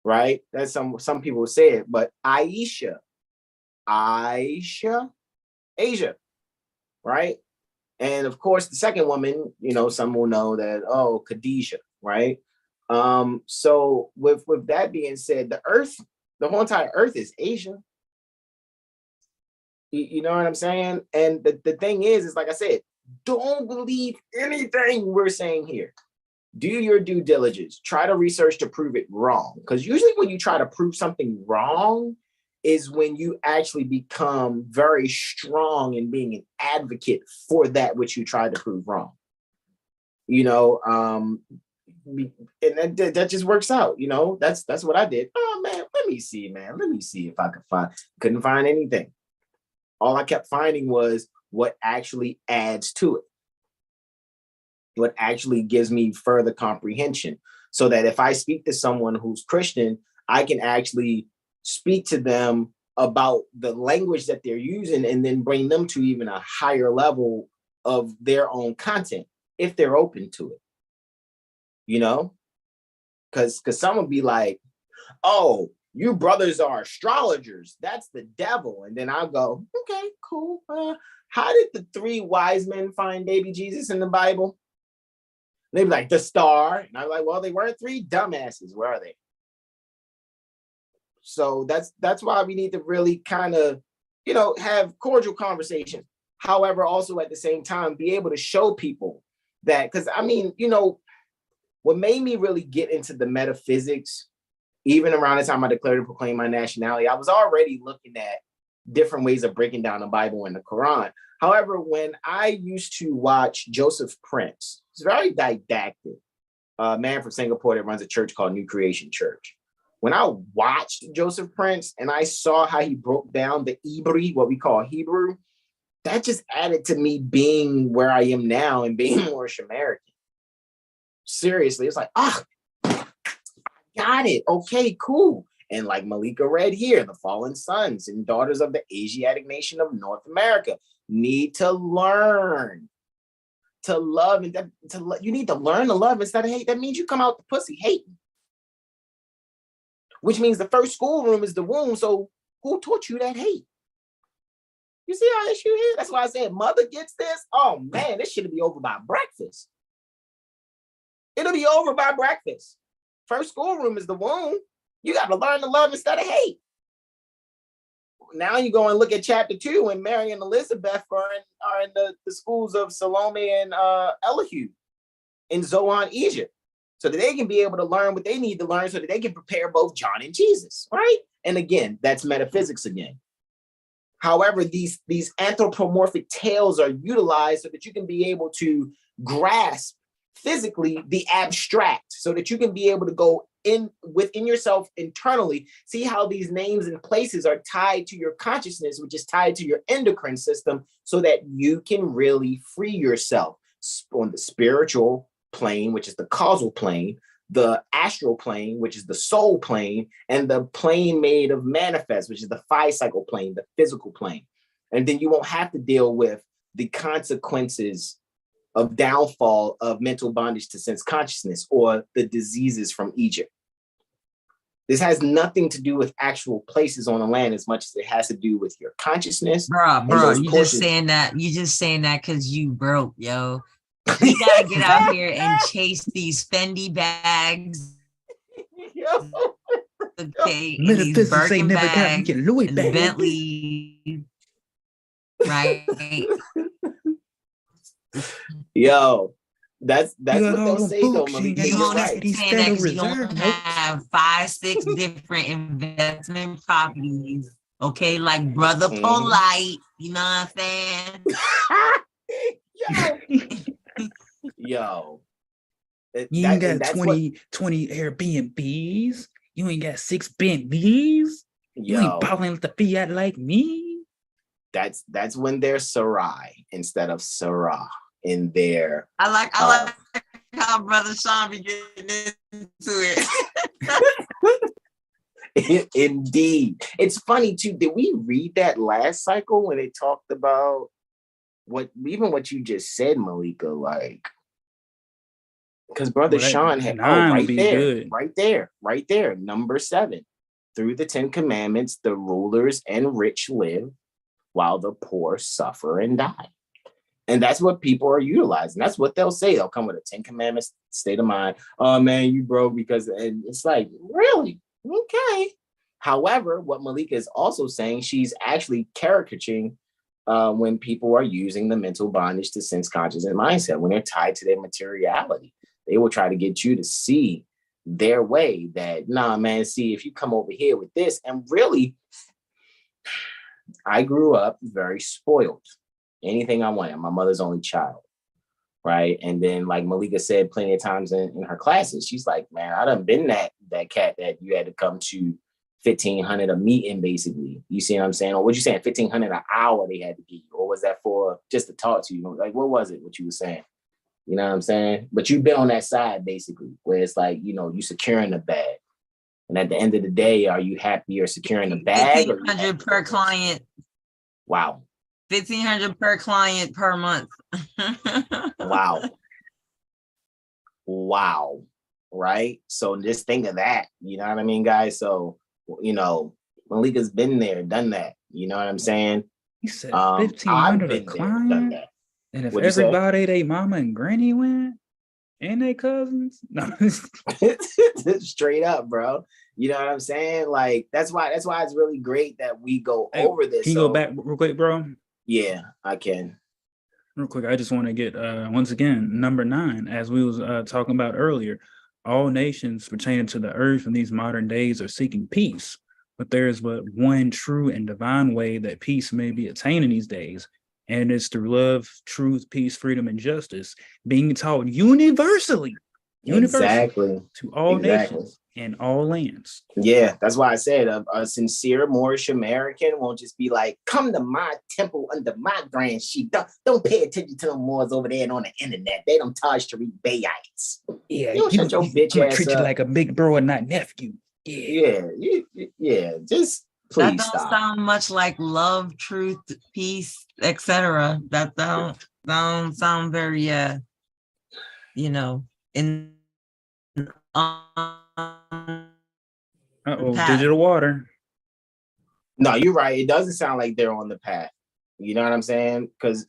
Right? That's some people say it, but Aisha, Asia, right? And of course, the second woman, some will know that, Khadijah, right? So with that being said, the whole entire earth is Asia. You know what I'm saying? And the thing is like I said, don't believe anything we're saying here. Do your due diligence. Try to research to prove it wrong. Because usually when you try to prove something wrong, is when you actually become very strong in being an advocate for that which you tried to prove wrong. You know, and that just works out. You know, that's what I did. Oh man, let me see if I could couldn't find anything. All I kept finding was what actually adds to it, what actually gives me further comprehension, so that if I speak to someone who's Christian, I can actually speak to them about the language that they're using and then bring them to even a higher level of their own content if they're open to it. You know, because some would be like, oh, you brothers are astrologers, that's the devil. And then I'll go, okay, cool. How did the 3 wise men find baby Jesus in the Bible? They'd be like, the star. And I'm like, well, they weren't 3 dumbasses. Where are they? So that's why we need to really kind of, you know, have cordial conversations. However, also at the same time, be able to show people that, because I mean, you know, what made me really get into the metaphysics, even around the time I declared and proclaimed my nationality, I was already looking at different ways of breaking down the Bible and the Quran. However, when I used to watch Joseph Prince, he's very didactic, a man from Singapore that runs a church called New Creation Church. When I watched Joseph Prince and I saw how he broke down the Hebrew, what we call Hebrew, that just added to me being where I am now and being Moorish American. Seriously, it's like, got it. Okay, cool. And like Malika read here, the fallen sons and daughters of the Asiatic nation of North America need to learn to love, and you need to learn to love instead of hate. That means you come out the pussy hating, which means the first schoolroom is the womb. So who taught you that hate? You see our issue here? That's why I said mother gets this. Oh man, this should be over by breakfast. It'll be over by breakfast. First schoolroom is the womb. You got to learn to love instead of hate. Now you go and look at chapter 2 when Mary and Elizabeth are in the schools of Salome and Elihu in Zoan, Egypt, so that they can be able to learn what they need to learn so that they can prepare both John and Jesus, right? And again, that's metaphysics again. However, these anthropomorphic tales are utilized so that you can be able to grasp physically the abstract, so that you can be able to go in within yourself internally, see how these names and places are tied to your consciousness, which is tied to your endocrine system, so that you can really free yourself on the spiritual plane, which is the causal plane, the astral plane, which is the soul plane, and the plane made of manifest, which is the 5-cycle plane, the physical plane. And then you won't have to deal with the consequences of downfall of mental bondage to sense consciousness or the diseases from Egypt. This has nothing to do with actual places on the land as much as it has to do with your consciousness. Bro, you just saying that because you broke, yo. You gotta get out here and chase these Fendi bags. Okay, and these Birkin bags, and the Bentley, right? Yo, that's what they'll say though, Malika. You don't understand that because you don't have 5-6 different investment properties, okay? Like Brother Polite, you know what I'm saying? Yo. You ain't got 20 Airbnbs. You ain't got 6 Bentleys. You ain't balling with the fiat like me. That's when they're Sarai instead of Sarah in there. I like how Brother Sean be getting into it. Indeed. It's funny too. Did we read that last cycle when they talked about what you just said, Malika? Like, because Brother Sean had right there, number 7. Through the 10 commandments, the rulers and rich live, while the poor suffer and die. And that's what people are utilizing. That's what they'll say. They'll come with a 10 commandments state of mind. Oh man, you broke because, and it's like, really? Okay. However, what Malika is also saying, she's actually caricaturing when people are using the mental bondage to sense conscious and mindset, when they're tied to their materiality. They will try to get you to see their way that, nah, man, see, if you come over here with this, and really, I grew up very spoiled. Anything I wanted. My mother's only child. Right. And then, like Malika said plenty of times in her classes, she's like, man, I done been that cat that you had to come to 1,500 a meeting, basically. You see what I'm saying? Or what you saying, 1,500 an hour they had to give you? Or was that for just to talk to you? Like, what was it, what you were saying? You know what I'm saying? But you've been on that side, basically, where it's like, you know, you securing the bag. And at the end of the day, are you happy you're securing the bag? 1,500 per client. Wow. 1,500 per client per month. Wow. Wow. Right. So just think of that. You know what I mean, guys? So, you know, Malika's been there, done that. You know what I'm saying? He said 1,500 a client. Done that. And if everybody, they mama and granny went, and they cousins, no. Straight up, bro. You know what I'm saying? Like that's why it's really great that we go over this. Can you go back real quick, bro? Yeah, I can. Real quick, I just want to get once again number 9, as we was talking about earlier. All nations pertaining to the earth in these modern days are seeking peace, but there is but one true and divine way that peace may be attained in these days, and it's through love, truth, peace, freedom, and justice being taught universally Exactly. to all nations and all lands. Yeah, that's why I said a sincere Moorish American won't just be like, come to my temple under my grand sheet. Don't pay attention to them Moors over there and on the internet. They don't Taj Tariq Bayites. Yeah, you shut your bitch ass treat up. You like a big bro and not nephew. Yeah. Just please that don't stop. Sound much like love, truth, peace, etc. That don't sound very you know, in digital water. No, you're right. It doesn't sound like they're on the path. You know what I'm saying? Because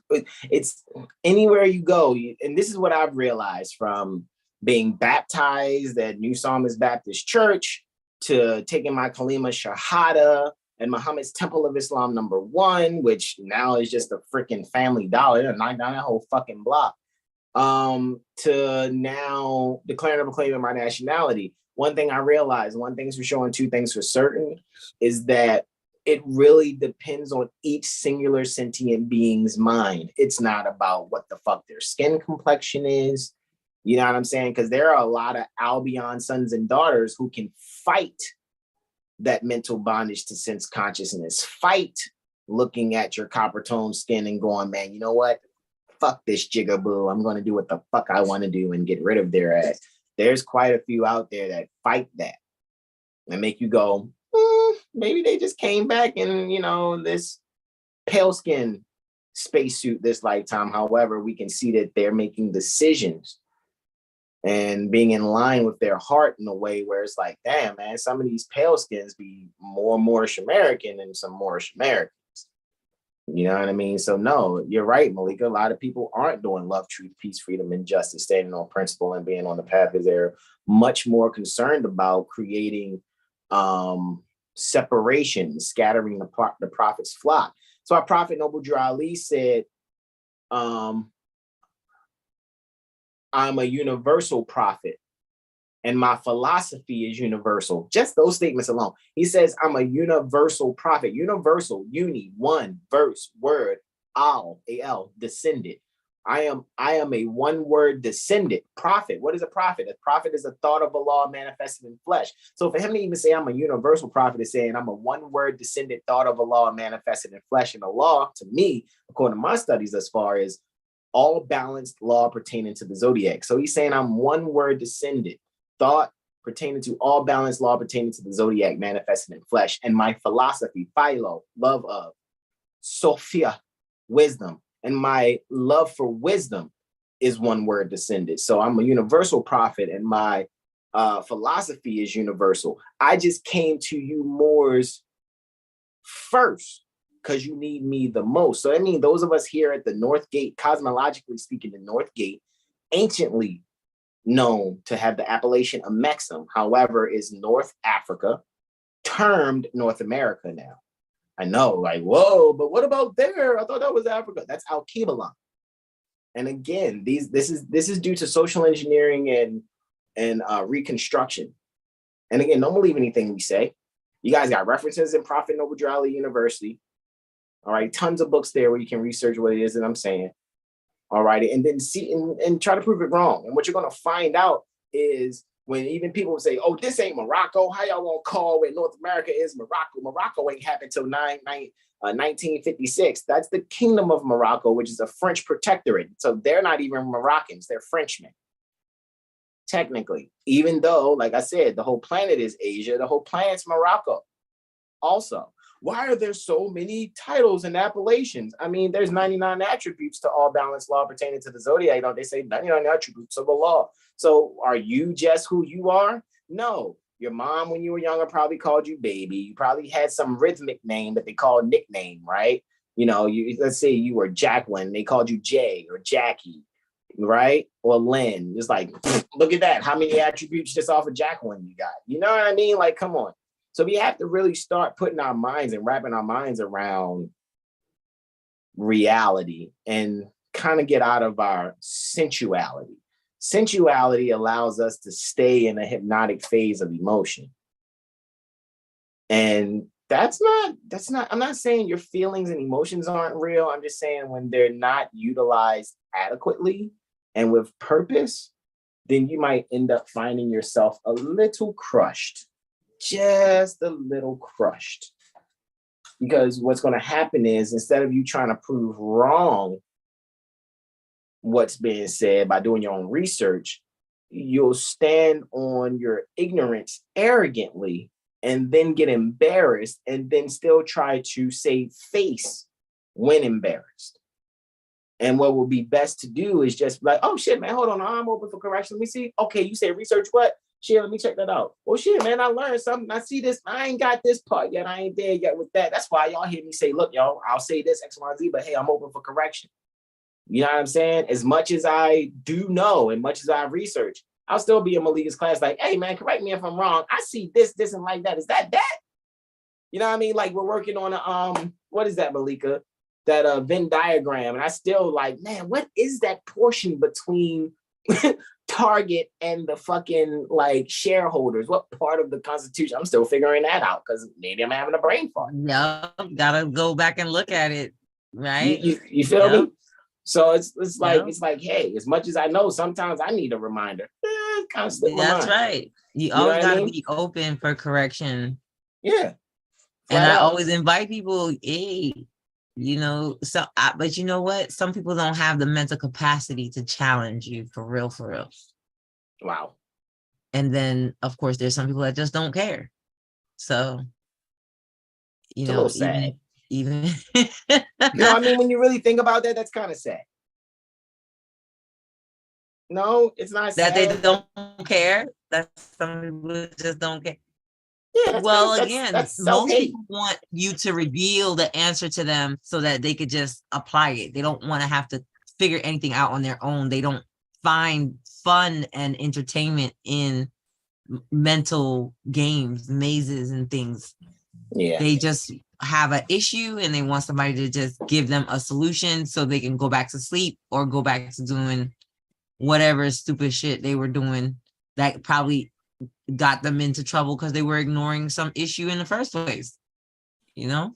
it's anywhere you go, and this is what I've realized from being baptized at New Psalmist Baptist Church to taking my Kalima Shahada and Muhammad's Temple of Islam #1, which now is just a freaking Family Dollar. They're knocking down that whole fucking block. To now declaring and proclaiming my nationality. One thing I realized, one thing's for sure and two things for certain, is that it really depends on each singular sentient being's mind. It's not about what the fuck their skin complexion is. You know what I'm saying? Because there are a lot of Albion sons and daughters who can fight that mental bondage to sense consciousness, fight looking at your copper tone skin and going, man, you know what? Fuck this jigaboo. I'm going to do what the fuck I want to do and get rid of their ass. There's quite a few out there that fight that and make you go, maybe they just came back in, you know, this pale skin spacesuit this lifetime. However, we can see that they're making decisions and being in line with their heart in a way where it's like, damn, man, some of these pale skins be more Moorish American than some Moorish Americans. You know what I mean? So no, you're right, Malika. A lot of people aren't doing love, truth, peace, freedom, and justice, standing on principle and being on the path, because they're much more concerned about creating separation, scattering the prophet's flock. So our prophet Noble Drew Ali said, I'm a universal prophet and my philosophy is universal. Just those statements alone. He says, I'm a universal prophet. Universal, uni, one, verse, word, al, A-L, descended. I am a one-word descendant prophet. What is a prophet? A prophet is a thought of Allah manifested in flesh. So for him to even say I'm a universal prophet is saying I'm a one-word descendant thought of Allah manifested in flesh. And Allah, to me, according to my studies thus far, is all balanced law pertaining to the zodiac. So he's saying I'm one-word descendant thought pertaining to all balanced law pertaining to the zodiac manifested in flesh. And my philosophy, philo, love of, Sophia, wisdom, and my love for wisdom is one word descended. So I'm a universal prophet and my philosophy is universal. I just came to you Moors first because you need me the most. So I mean, those of us here at the North Gate, cosmologically speaking, the North Gate, anciently known to have the appellation of Mexum, however, is North Africa, termed North America now. I know, like, whoa, but what about there? I thought that was Africa. That's Al-Qibalan. And again, this is due to social engineering and reconstruction. And again, don't believe anything we say. You guys got references in Prophet Noble Drew University. All right, tons of books there where you can research what it is that I'm saying. All right, and then see and try to prove it wrong. And what you're gonna find out is when even people say, "Oh, this ain't Morocco. How y'all gonna call where North America is Morocco? Morocco ain't happened till 1956. That's the Kingdom of Morocco, which is a French protectorate. So they're not even Moroccans; they're Frenchmen, technically. Even though, like I said, the whole planet is Asia. The whole planet's Morocco. Also, why are there so many titles and appellations? I mean, there's 99 attributes to all balanced law pertaining to the zodiac. Don't they say 99 attributes of the law? So are you just who you are? No. Your mom, when you were younger, probably called you baby. You probably had some rhythmic name that they call nickname, right? You know, let's say you were Jacqueline. They called you Jay or Jackie, right? Or Lynn. It's like, look at that. How many attributes just off of Jacqueline you got? You know what I mean? Like, come on. So we have to really start putting our minds and wrapping our minds around reality and kind of get out of our sensuality. Sensuality allows us to stay in a hypnotic phase of emotion. And that's not, I'm not saying your feelings and emotions aren't real. I'm just saying when they're not utilized adequately and with purpose, then you might end up finding yourself a little crushed. Just a little crushed. Because what's going to happen is instead of you trying to prove wrong what's being said by doing your own research, you'll stand on your ignorance arrogantly and then get embarrassed and then still try to save face when embarrassed. And what will be best to do is just like, oh shit, man, hold on, I'm open for correction. Let me see. Okay, you say research what? Shit, let me check that out. Well, shit, man, I learned something. I see this. I ain't got this part yet. I ain't there yet with that. That's why y'all hear me say, look, y'all, I'll say this X, Y, Z, but hey, I'm open for correction. You know what I'm saying? As much as I do know and much as I research, I'll still be in Malika's class like, hey, man, correct me if I'm wrong. I see this, this, and like that. Is that? You know what I mean? Like we're working on a, what is that, Malika? That Venn diagram. And I still like, man, what is that portion between Target and the fucking like shareholders? What part of the Constitution? I'm still figuring that out because maybe I'm having a brain fart. No, gotta go back and look at it, right? You feel me? So it's like it's like, hey, as much as I know, sometimes I need a reminder. Kind of slip my mind. That's right. You always gotta be open for correction. Yeah. And I always invite people, hey, you know, but you know what? Some people don't have the mental capacity to challenge you for real. Wow. And then, of course, there's some people that just don't care. So, you know, even no, I mean, when you really think about that, that's kind of sad. No, it's not that sad. they don't care. That some people just don't care. Yeah, well, again, most people want you to reveal the answer to them so that they could just apply it. They don't want to have to figure anything out on their own. They don't find fun and entertainment in mental games, mazes, and things. Yeah. They just have an issue and they want somebody to just give them a solution so they can go back to sleep or go back to doing whatever stupid shit they were doing that probably got them into trouble because they were ignoring some issue in the first place, you know?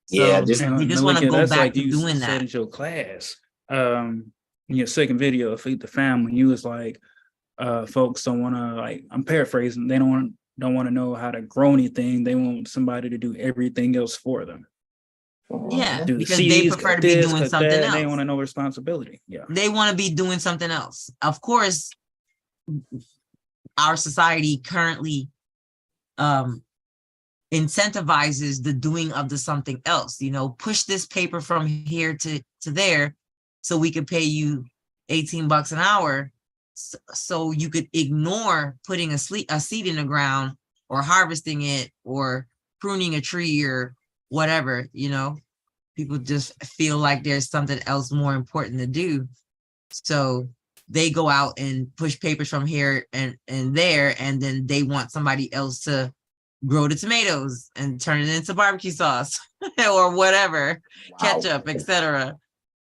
Yeah, so you just want to go back like to doing that. In your class, in your second video, Feed the Family, you was like, folks don't want to, like, I'm paraphrasing, they don't want to know how to grow anything. They want somebody to do everything else for them. Yeah, because they prefer to be doing something else. They want to know responsibility. Yeah, they want to be doing something else. Of course, our society currently incentivizes the doing of the something else. You know, push this paper from here to there so we could pay you $18 an hour, so you could ignore putting a seed in the ground or harvesting it or pruning a tree or whatever. You know, people just feel like there's something else more important to do, so they go out and push papers from here and there, and then they want somebody else to grow the tomatoes and turn it into barbecue sauce or whatever, ketchup, etc.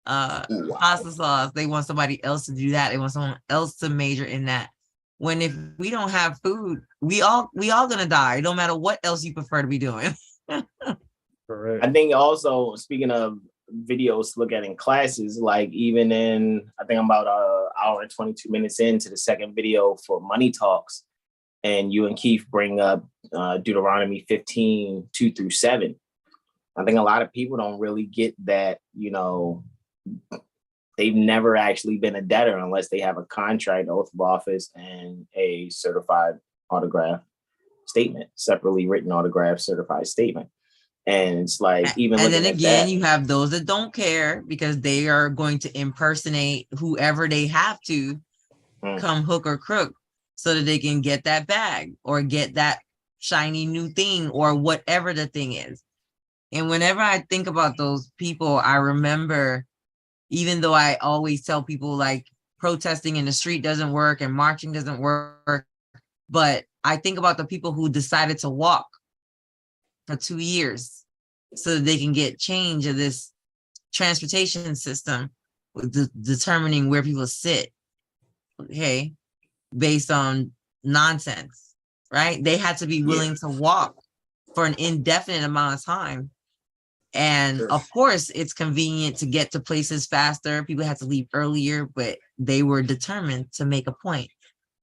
Pasta sauce. They want somebody else to do that. They want someone else to major in that. when if we don't have food, we all gonna die, no matter what else you prefer to be doing. Correct. I think also, speaking of videos to look at in classes, like even in, I think I'm about an hour and 22 minutes into the second video for Money Talks, and you and Keith bring up Deuteronomy 15, 2 through 7. I think a lot of people don't really get that, you know, they've never actually been a debtor unless they have a contract, oath of office, and a certified autograph statement, separately written autograph certified statement. And it's like, even and then looking at again, that, you have those that don't care because they are going to impersonate whoever they have to come hook or crook so that they can get that bag or get that shiny new thing or whatever the thing is. And whenever I think about those people, I remember, even though I always tell people like protesting in the street doesn't work and marching doesn't work, but I think about the people who decided to walk for 2 years so that they can get change of this transportation system determining where people sit, okay, based on nonsense, right? They had to be willing to walk for an indefinite amount of time. And of course, it's convenient to get to places faster. People had to leave earlier, but they were determined to make a point.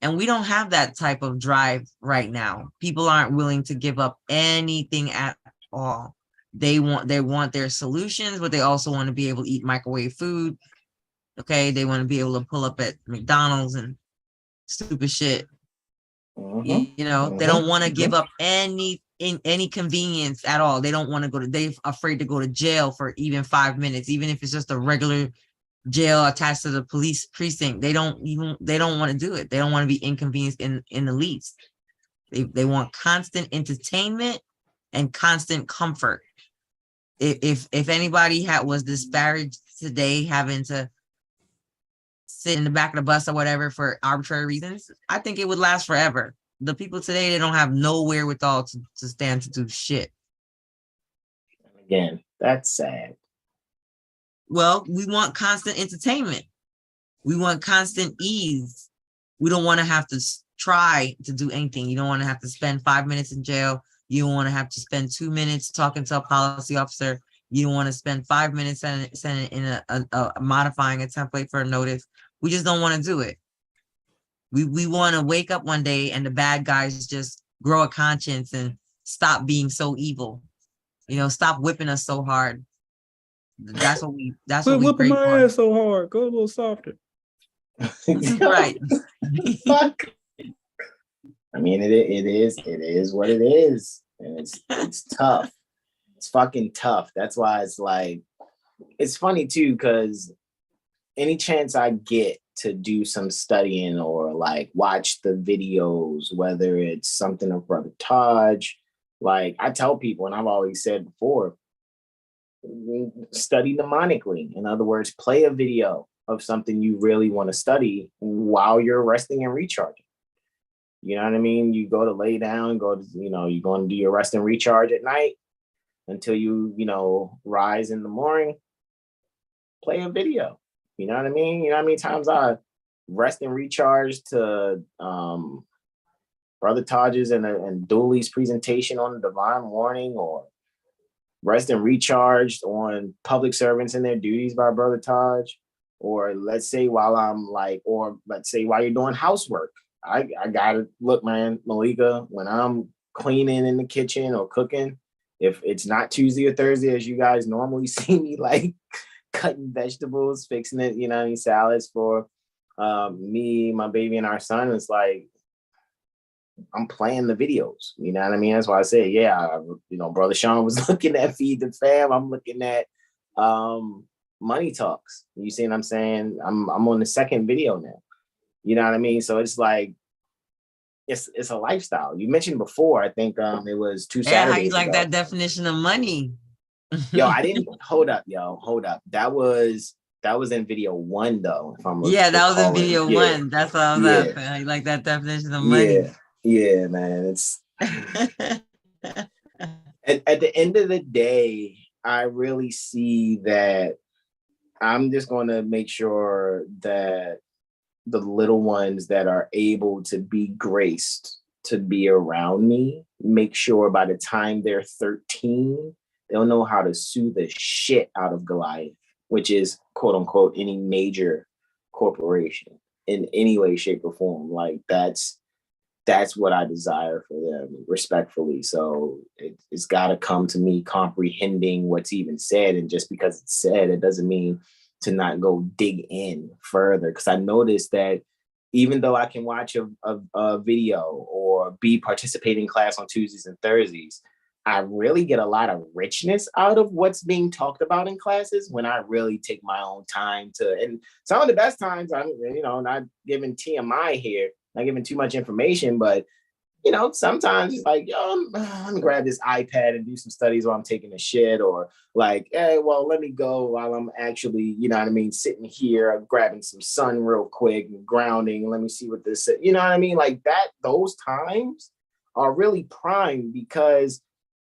And we don't have that type of drive right now. People aren't willing to give up anything at all. They want their solutions, but they also want to be able to eat microwave food. Okay, they want to be able to pull up at McDonald's and stupid shit. You know, they don't want to give up any convenience at all. They don't want to they're afraid to go to jail for even 5 minutes, even if it's just a regular jail attached to the police precinct. They don't want to do it. They don't want to be inconvenienced in the least. They want constant entertainment and constant comfort. If anybody was disparaged today having to sit in the back of the bus or whatever for arbitrary reasons, I think it would last forever. The people today, they don't have no wherewithal to stand to do shit. Again, that's sad. Well, we want constant entertainment. We want constant ease. We don't want to have to try to do anything. You don't want to have to spend 5 minutes in jail. You don't want to have to spend 2 minutes talking to a policy officer. You don't want to spend 5 minutes sending in a modifying a template for a notice. We just don't want to do it. We want to wake up one day and the bad guys just grow a conscience and stop being so evil. You know, stop whipping us so hard. That's what we whipping pray my for. ass so hard. Go a little softer. Right. Fuck. I mean, it is what it is. And it's tough. It's fucking tough. That's why it's like, it's funny too, because any chance I get to do some studying or like watch the videos, whether it's something of Brother Taj, like I tell people, and I've always said before, study mnemonically. In other words, play a video of something you really want to study while you're resting and recharging. You know what I mean? You go to lay down, you're going to do your rest and recharge at night until you rise in the morning, play a video. You know what I mean? You know how many times I rest and recharge to Brother Taj's and Dooley's presentation on the Divine Warning, or rest and recharged on Public Servants and Their Duties by Brother Taj, or let's say while you're doing housework. I gotta look, man, Malika, when I'm cleaning in the kitchen or cooking, if it's not Tuesday or Thursday, as you guys normally see me like cutting vegetables, fixing it, salads for me, my baby, and our son, it's like I'm playing the videos. You know what I mean? That's why I say, Brother Sean was looking at Feed the Fam. I'm looking at Money Talks. You see what I'm saying? I'm on the second video now. You know what I mean? So it's like it's a lifestyle. You mentioned before, I think it was 2 Saturdays how you like ago. that definition of money? I didn't hold up. That was in video 1 though. If I'm that was in video 1. That's what I was asking. How you like that definition of money? Yeah, man. It's at the end of the day, I really see that I'm just going to make sure that the little ones that are able to be graced to be around me, make sure by the time they're 13, they'll know how to sue the shit out of Goliath, which is quote unquote any major corporation in any way, shape, or form. Like that's what I desire for them, respectfully. So it's got to come to me comprehending what's even said. And just because it's said, it doesn't mean to not go dig in further. Because I noticed that even though I can watch a video or be participating in class on Tuesdays and Thursdays, I really get a lot of richness out of what's being talked about in classes when I really take my own time to, and some of the best times, I'm, not giving TMI here, not giving too much information, but, sometimes it's like, let me grab this iPad and do some studies while I'm taking a shit, or like, hey, well, let me go while I'm actually, sitting here, grabbing some sun real quick and grounding. Let me see what this is. Like that, those times are really prime because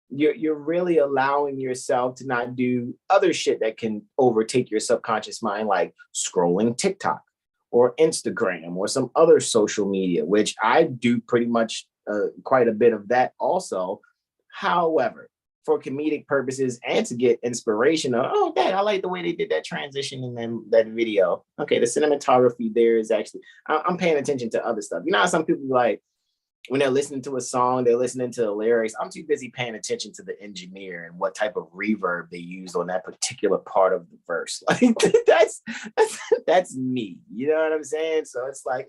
you're really allowing yourself to not do other shit that can overtake your subconscious mind, like scrolling TikTok or Instagram or some other social media, which I do pretty much quite a bit of that also. However, for comedic purposes and to get inspiration, I like the way they did that transition in that video. Okay, the cinematography there is actually, I'm paying attention to other stuff. How some people like, when they're listening to a song, they're listening to the lyrics. I'm too busy paying attention to the engineer and what type of reverb they used on that particular part of the verse. Like that's me. You know what I'm saying? So it's like,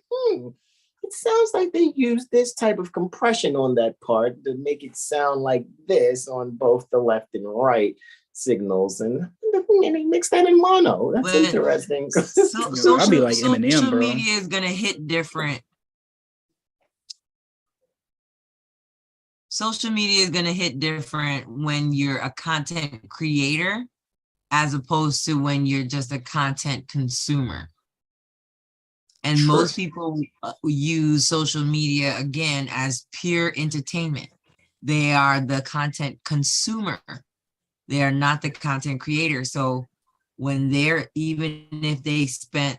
it sounds like they used this type of compression on that part to make it sound like this on both the left and right signals, and they mix that in mono. That's interesting. I'll be like Eminem, social bro. media is gonna hit different. Social media is going to hit different when you're a content creator as opposed to when you're just a content consumer. And True. Most people use social media, again, as pure entertainment. They are the content consumer. They are not the content creator. So when even if they spent,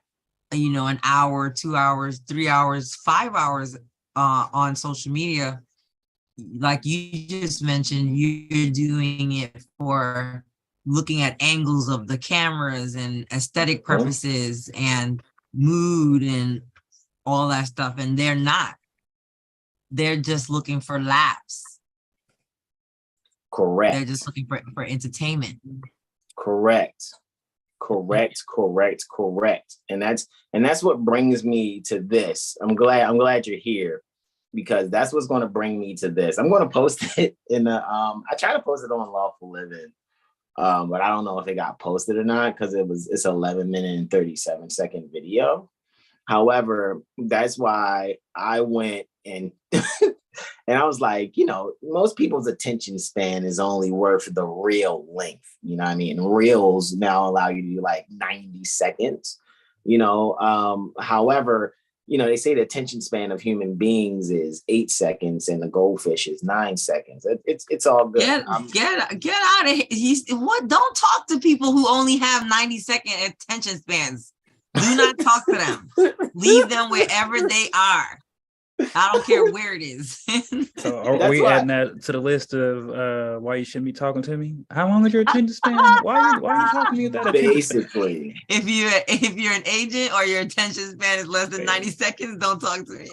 an hour, 2 hours, 3 hours, 5 hours on social media, like you just mentioned, you're doing it for looking at angles of the cameras and aesthetic purposes and mood and all that stuff. And they're not. They're just looking for laughs. Correct. They're just looking for entertainment. Correct. And that's what brings me to this. I'm glad you're here, because that's what's going to bring me to this. I'm going to post it in the, I try to post it on Lawful Living, but I don't know if it got posted or not, because it's 11 minute and 37-second video. However, that's why I went and, and I was like, most people's attention span is only worth the real length. You know what I mean? Reels now allow you to do like 90 seconds, however, they say the attention span of human beings is 8 seconds and the goldfish is 9 seconds. It's all good. Get out of here. Don't talk to people who only have 90-second attention spans. Do not talk to them. Leave them wherever they are. I don't care where it is. So are we adding that to the list of why you shouldn't be talking to me? How long is your attention span? Why are you talking to me about that? Basically. If you're an agent or your attention span is less than 90 seconds, don't talk to me.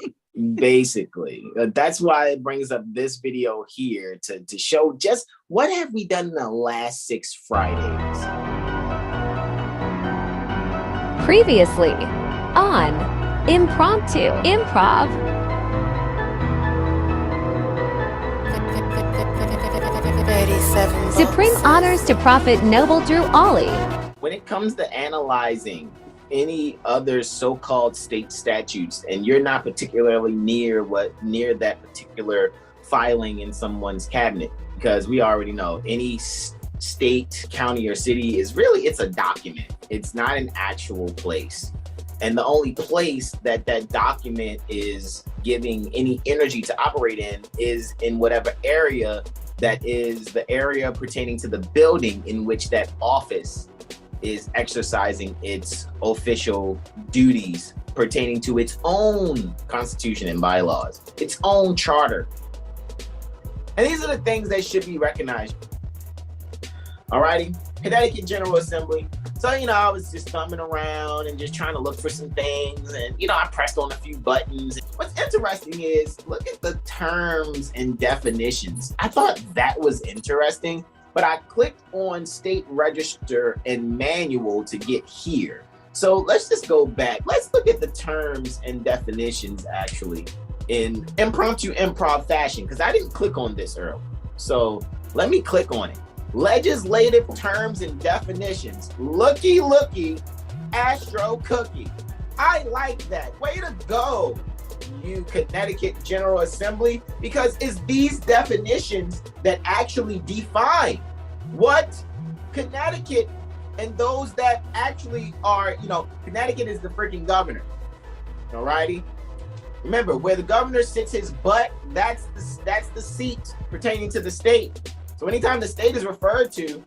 Basically. That's why it brings up this video here to show just what have we done in the last 6 Fridays. Previously on Impromptu Improv. Supreme honors to Prophet Noble Drew Ollie. When it comes to analyzing any other so-called state statutes, and you're not particularly near that particular filing in someone's cabinet, because we already know any state, county, or city it's a document. It's not an actual place. And the only place that document is giving any energy to operate in is in whatever area that is the area pertaining to the building in which that office is exercising its official duties pertaining to its own constitution and bylaws, its own charter. And these are the things that should be recognized. Alrighty, Connecticut General Assembly. So, I was just thumbing around and just trying to look for some things. And, I pressed on a few buttons. What's interesting is, look at the terms and definitions. I thought that was interesting, but I clicked on State Register and Manual to get here. So let's just go back. Let's look at the terms and definitions actually in impromptu improv fashion, because I didn't click on this earlier. So let me click on it. Legislative terms and definitions. Looky, Astro Cookie. I like that. Way to go, you Connecticut General Assembly, because it's these definitions that actually define what Connecticut and those that actually are, Connecticut is the freaking governor. Alrighty. Remember, where the governor sits his butt, that's the seat pertaining to the state. So anytime the state is referred to,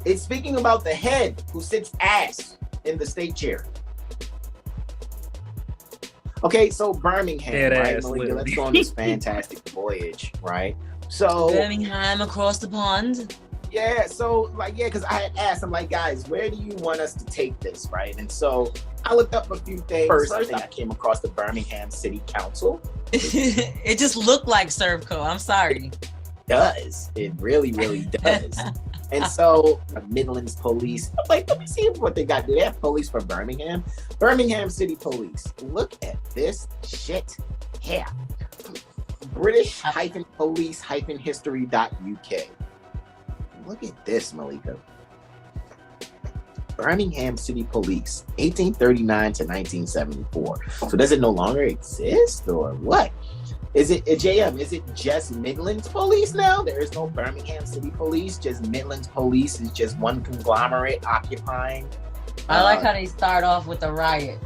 it's speaking about the head who sits ass in the state chair. Okay, so Birmingham, right, Malika? Let's go on this fantastic voyage, right? So Birmingham across the pond. Yeah, so because I had asked, I'm like, guys, where do you want us to take this, right? And so I looked up a few things. First thing I came across the Birmingham City Council. It just looked like Servco. I'm sorry. It really does. And so Midlands Police, I'm like, let me see what they got. Do they have police for Birmingham? Birmingham City Police. Look at this shit here. British-police-history.uk. Look at this, Malika. Birmingham City Police, 1839 to 1974. So does it no longer exist or what? Is it JM? Is it just Midlands Police now? There is no Birmingham City Police. Just Midlands Police is just one conglomerate occupying. I like how they start off with a riot.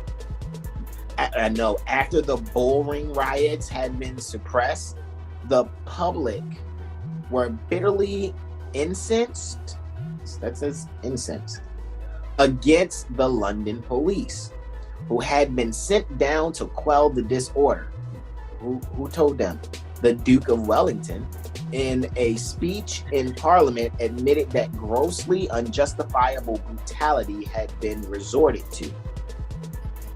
I know. After the Bullring riots had been suppressed, the public were bitterly incensed. That says incensed against the London police, who had been sent down to quell the disorder. Who told them? The Duke of Wellington, in a speech in Parliament, admitted that grossly unjustifiable brutality had been resorted to.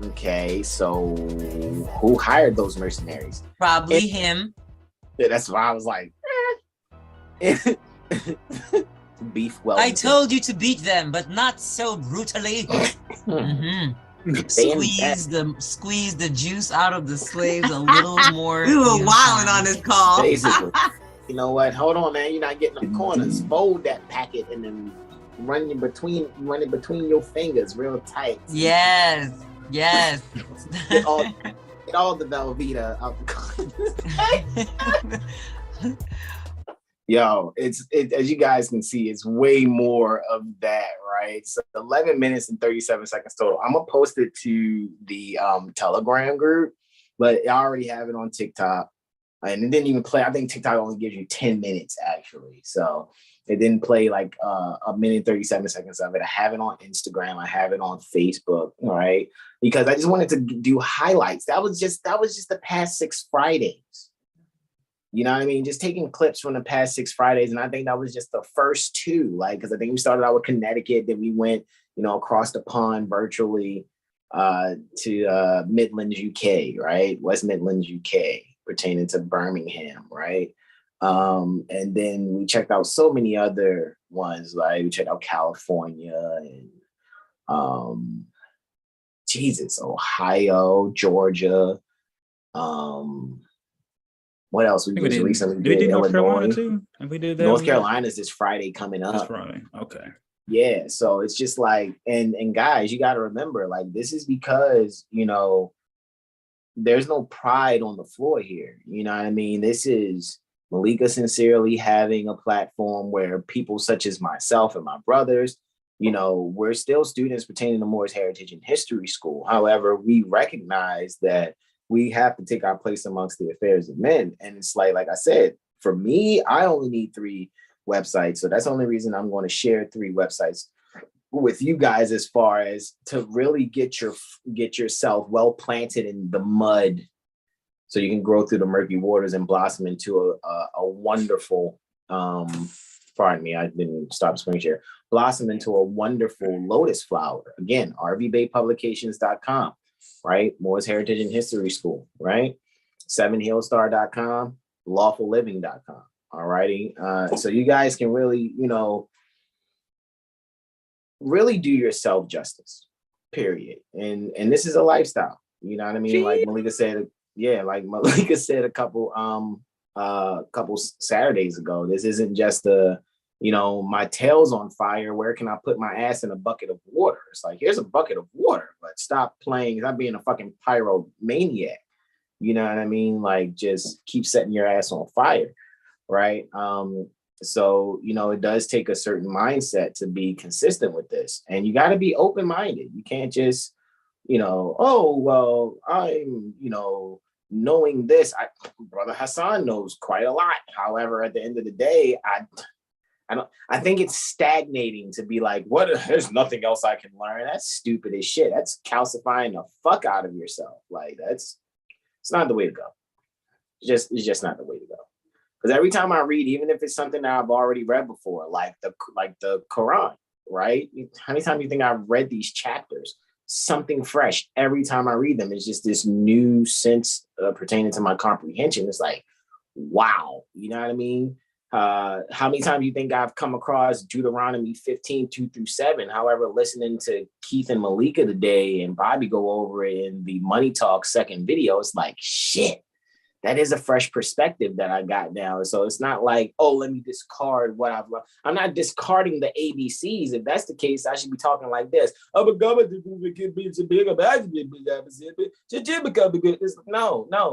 Okay, so who hired those mercenaries? Probably him. That's why I was like, beef Wellington. I told you to beat them, but not so brutally. Mm-hmm. Squeeze the juice out of the slaves a little more. We were wilding on this call. Basically. You know what? Hold on, man. You're not getting the corners. Fold that packet and then run it between your fingers real tight. Yes. Get all the Velveeta out the corners. Yo, it's as you guys can see, it's way more of that, right? So 11 minutes and 37 seconds total. I'm gonna post it to the Telegram group, but I already have it on TikTok, and it didn't even play. I think TikTok only gives you 10 minutes actually, so it didn't play like a minute and 37 seconds of it. I have it on Instagram. I have it on Facebook, all right? Because I just wanted to do highlights. That was just the past 6 Fridays. You know what I mean? Just taking clips from the past 6 Fridays. And I think that was just the first 2, because I think we started out with Connecticut, then we went, across the pond virtually to Midlands, UK, right? West Midlands, UK, pertaining to Birmingham, right? And then we checked out so many other ones, like we checked out California and Ohio, Georgia, what else? We just recently did North Illinois. Carolina too? And we did that. North Carolina is this Friday coming up. This Friday. Okay. Yeah. So it's just like, and guys, you got to remember, like, this is because, there's no pride on the floor here. You know what I mean? This is Malika sincerely having a platform where people such as myself and my brothers, we're still students pertaining to Moor's Heritage and History School. However, we recognize that we have to take our place amongst the affairs of men. And it's like I said, for me, I only need 3 websites. So that's the only reason I'm going to share 3 websites with you guys as far as to really get yourself well planted in the mud so you can grow through the murky waters and blossom into a wonderful, pardon me, I didn't stop screen share, blossom into a wonderful lotus flower. Again, rvbaypublications.com, right? Moor's Heritage and History School, right? 7healstar.com, lawfulliving.com. All righty. So you guys can really, really do yourself justice, period. And this is a lifestyle. You know what I mean? Like Malika said, like Malika said a couple Saturdays ago, this isn't just my tail's on fire. Where can I put my ass in a bucket of water? It's like, here's a bucket of water, but stop being a fucking pyromaniac. You know what I mean? Like, just keep setting your ass on fire. Right. So, it does take a certain mindset to be consistent with this. And you got to be open-minded. You can't just, oh, well, I'm, knowing this. Brother Hasan knows quite a lot. However, at the end of the day, I think it's stagnating to be like, there's nothing else I can learn. That's stupid as shit. That's calcifying the fuck out of yourself. Like, it's not the way to go. It's just not the way to go. Because every time I read, even if it's something that I've already read before, like the Quran, right? How many times do you think I've read these chapters? Something fresh every time I read them. It's just this new sense pertaining to my comprehension. It's like, wow, you know what I mean? How many times do you think I've come across Deuteronomy 15, 2-7? However, listening to Keith and Malika today and Bobby go over it in the Money Talk second video, it's like, shit. That is a fresh perspective that I got now. So it's not like, oh, let me discard what I've learned. I'm not discarding the ABCs. If that's the case, I should be talking like this. No,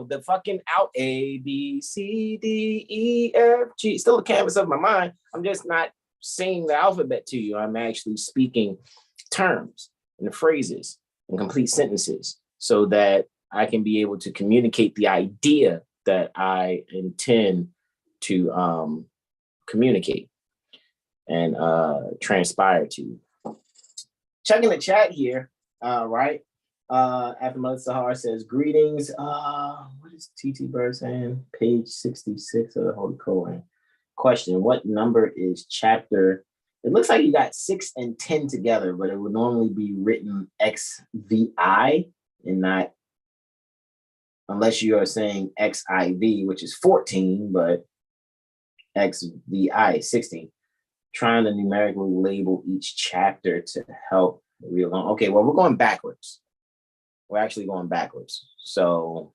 the fucking out A, B, C, D, E, F, G. Still a canvas of my mind. I'm just not saying the alphabet to you. I'm actually speaking terms and phrases and complete sentences so that I can be able to communicate the idea that I intend to communicate and transpire to. Checking the chat here, right? After Mother Sahar says, greetings. What is TT Bird saying? Page 66 of the Holy Koran. Question, what number is chapter? It looks like you got 6 and 10 together, but it would normally be written XVI and not, unless you are saying XIV, which is 14, but XVI 16. Trying to numerically label each chapter to help read along. Okay, well, we're going backwards. We're actually going backwards. So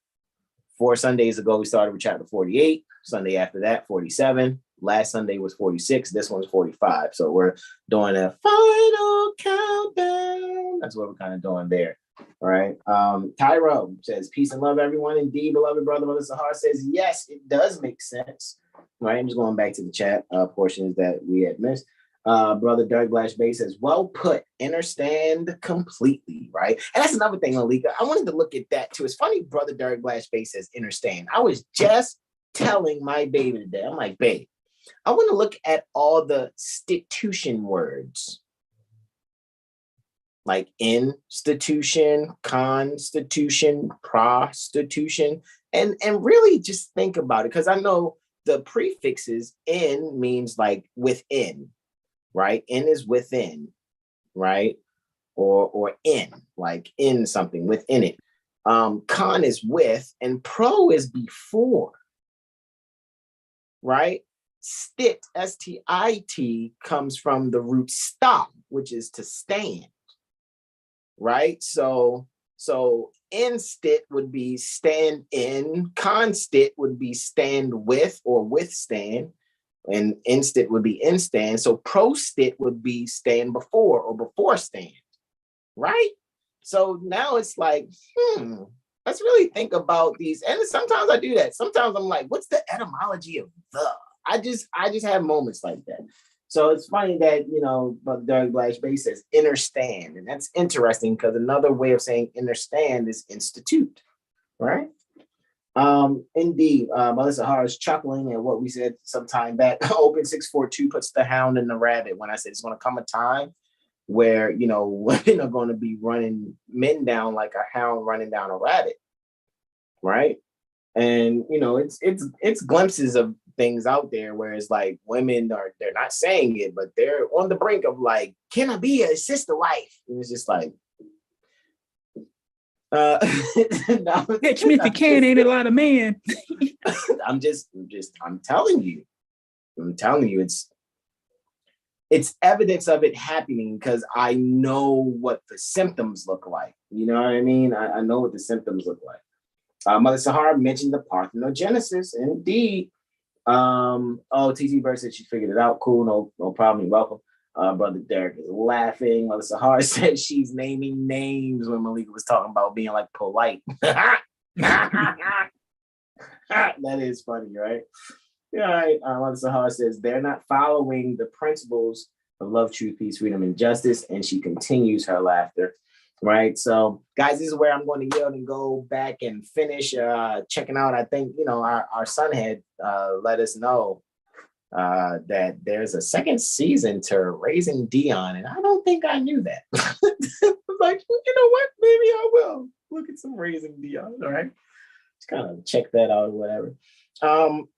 4 Sundays ago, we started with chapter 48. Sunday after that, 47. Last Sunday was 46. This one's 45. So we're doing a final countdown. That's what we're kind of doing there. All right. Tyro says, peace and love, everyone. Indeed, beloved brother, Mother Sahar says, yes, it does make sense. All right. I'm just going back to the chat portions that we had missed. Brother Dirk Blash Bay says, well put, understand completely. Right. And that's another thing, Malika. I wanted to look at that too. It's funny, Brother Dirk Blash Bay says, understand. I was just telling my baby today, I'm like, babe, I want to look at all the institution words. Like institution, constitution, prostitution, and really just think about it. Because I know the prefixes in means like within, right? In is within, right? Or in, like in something, within it. Con is with, and pro is before, right? Stit, S-T-I-T, comes from the root sta, which is to stand. Right? So instit would be stand in, constit would be stand with or withstand, and instit would be instand. So prostit would be stand before or before stand, right? So now it's like, let's really think about these. And sometimes I do that. Sometimes I'm like, what's the etymology of the? I just have moments like that. So it's funny that, but Doug Blash Bay says understand. And that's interesting because another way of saying understand is institute, right? Indeed, Melissa Hart is chuckling at what we said some time back. Open 642 puts the hound in the rabbit when I said it's going to come a time where, you know, women are going to be running men down like a hound running down a rabbit, right? And, you know, it's glimpses of things out there where it's like women they're not saying it, but they're on the brink of like, can I be a sister wife? And it's just like, no, catch me if you can, ain't a lot of men. I'm telling you, it's evidence of it happening because I know what the symptoms look like. You know what I mean? I know what the symptoms look like. Mother Sahara mentioned the parthenogenesis. Indeed. TT Bird said she figured it out. Cool, no problem. You're welcome. Brother Derek is laughing. Mother Sahara said she's naming names when Malika was talking about being like polite. That is funny, right? Yeah, right. Mother Sahara says they're not following the principles of love, truth, peace, freedom, and justice. And she continues her laughter. Right. So, guys, this is where I'm going to yield and go back and finish checking out. I think, you know, our son had let us know that there's a second season to Raising Dion. And I don't think I knew that. Like, you know what? Maybe I will look at some Raising Dion. All right. Just kind of check that out or whatever.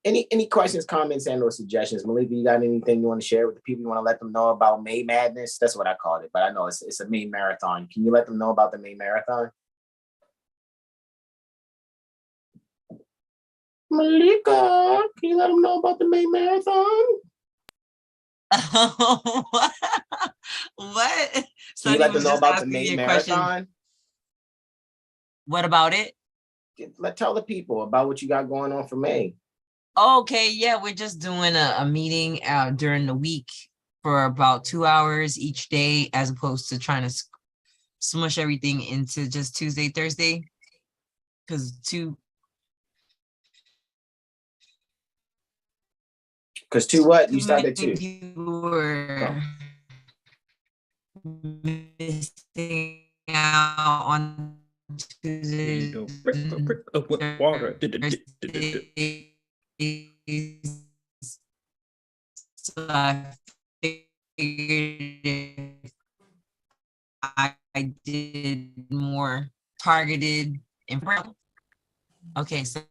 Any questions, comments, and or suggestions? Malika, you got anything you want to share with the people? You want to let them know about May Madness? That's what I called it, but I know it's a May Marathon. Can you let them know about the May Marathon? Malika, can you let them know about the May Marathon? What? So Can you let them know about the May Marathon? What about it? Tell the people about what you got going on for May. Okay, yeah, we're just doing a meeting during the week for about 2 hours each day, as opposed to trying to smush everything into just Tuesday, Thursday. Because two what? You started at 2. You were missing out on Tuesday. Water. So I figured I did more targeted information. Okay, so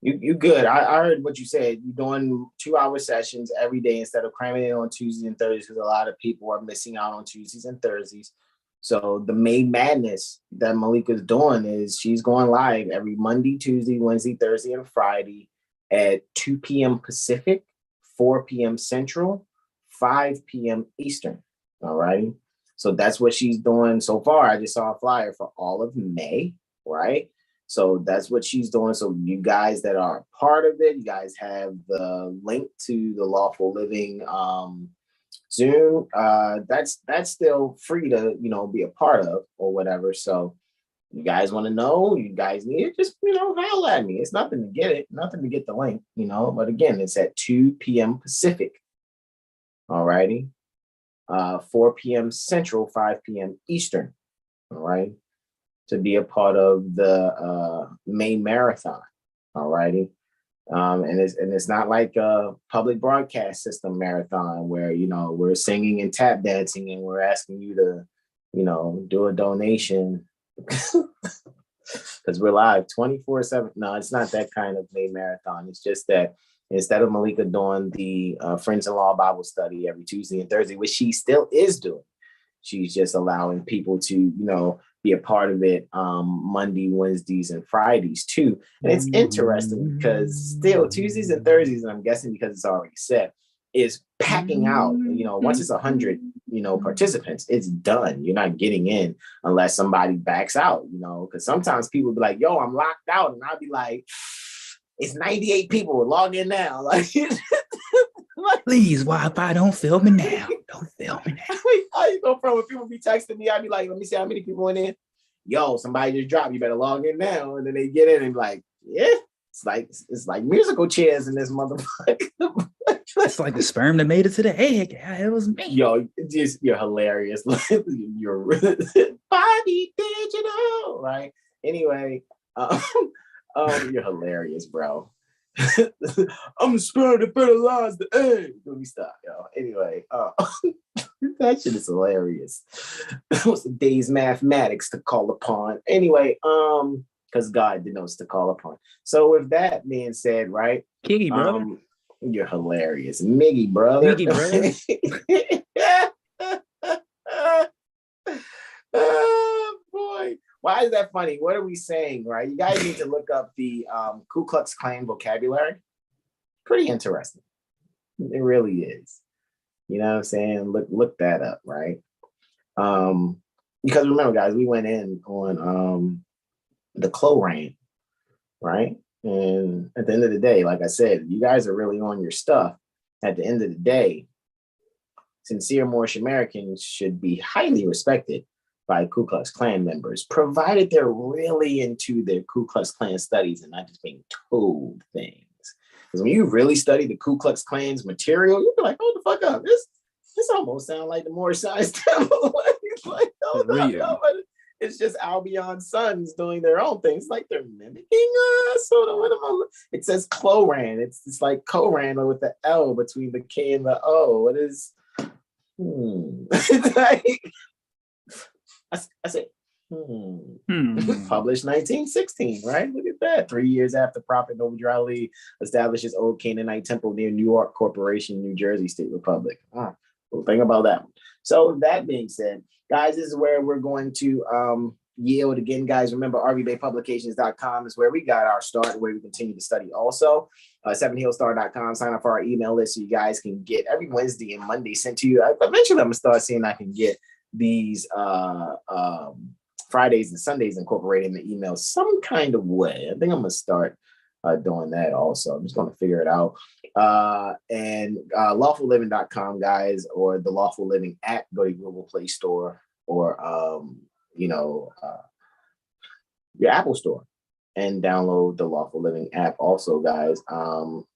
you good. I heard what you said. You're doing 2-hour sessions every day instead of cramming it on Tuesdays and Thursdays because a lot of people are missing out on Tuesdays and Thursdays. So the May Madness that Malika's doing is she's going live every Monday, Tuesday, Wednesday, Thursday, and Friday at 2 p.m. Pacific, 4 p.m. Central, 5 p.m. Eastern. All right. So that's what she's doing so far. I just saw a flyer for all of May, right? So that's what she's doing. So you guys that are part of it, you guys have the link to the Lawful Living Zoom. That's still free to, you know, be a part of or whatever. So you guys want to know, you guys need it, just, you know, holler at me. It's nothing to get it, nothing to get the link, you know, but again, it's at 2 p.m. Pacific. All righty. 4 p.m. Central, 5 p.m. Eastern. All right. To be a part of the May Marathon. All righty. And it's not like a public broadcast system marathon where, you know, we're singing and tap dancing and we're asking you to, you know, do a donation because we're live 24/7. No, it's not that kind of May Marathon. It's just that instead of Malika doing the Friends-in-Law Bible study every Tuesday and Thursday, which she still is doing, she's just allowing people to, you know, be a part of it Monday, Wednesdays, and Fridays too. And it's interesting because still Tuesdays and Thursdays, and I'm guessing because it's already set, is packing out. You know, once it's 100, you know, participants, it's done. You're not getting in unless somebody backs out, you know, because sometimes people be like, yo, I'm locked out. And I'll be like, it's 98 people, log in now. Like, please, Wi-Fi, don't film me now. Don't film me now. I go from when people be texting me, I'd be like, let me see how many people in there. Yo, somebody just dropped. You better log in now. And then they get in and be like, yeah, it's like musical chairs in this motherfucker. It's like the sperm that made it to the egg. Yeah, it was me. Yo, you're hilarious. You're body digital, right? Anyway, you're hilarious, bro. I'm the sperm that fertilized the egg. Let me stop, yo. Anyway, that shit is hilarious. What's the day's mathematics to call upon? Anyway, because God denotes to call upon. So with that being said, right? Kiggy, brother. You're hilarious. Miggy, brother. Miggy, brother. Oh, boy. Why is that funny? What are we saying, right? You guys need to look up the Ku Klux Klan vocabulary. Pretty interesting. It really is. You know what I'm saying? Look that up, right? Because remember, guys, we went in on the Koran, right? And at the end of the day, like I said, you guys are really on your stuff. At the end of the day, sincere Moorish Americans should be highly respected by Ku Klux Klan members, provided they're really into their Ku Klux Klan studies and not just being told things. Because when you really study the Ku Klux Klan's material, you'll be like, hold the fuck up. This almost sounds like the Moorish Science Temple. Like, hold up, yo, but it's just Albion's sons doing their own things. Like they're mimicking us. It says Koran. It's like Koran with the L between the K and the O. What is like, I said, Published 1916, right? Look at that. 3 years after Prophet Noble Drew Ali establishes Old Canaanite Temple near Newark Corporation, New Jersey State Republic. We'll think about that one. So that being said, guys, this is where we're going to yield again, guys. Remember, rvbaypublications.com is where we got our start, where we continue to study also. 7hillstar.com, sign up for our email list so you guys can get every Wednesday and Monday sent to you. Eventually, I'm going to start seeing I can get these Fridays and Sundays incorporated in the email some kind of way. I think I'm going to start doing that also. I'm just going to figure it out. And lawfulliving.com, guys, or the Lawful Living app. Go to Google Play Store or, your Apple Store and download the Lawful Living app also, guys.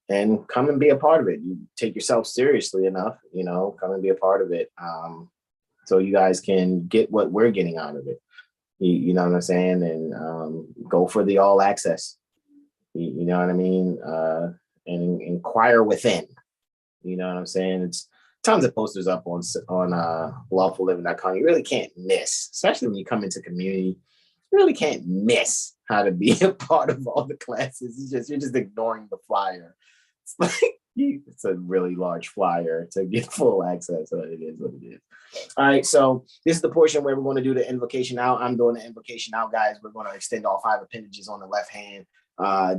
And come and be a part of it. You take yourself seriously enough, come and be a part of it. So you guys can get what we're getting out of it. You know what I'm saying? And go for the all access. You know what I mean? And inquire within. You know what I'm saying? It's tons of posters up on lawfulliving.com. You really can't miss, especially when you come into community. You really can't miss how to be a part of all the classes. You're just ignoring the flyer. It's like it's a really large flyer to get full access. So it is what it is. All right, so this is the portion where we're going to do the invocation out. I'm doing the invocation out, guys. We're going to extend all 5 appendages on the left hand,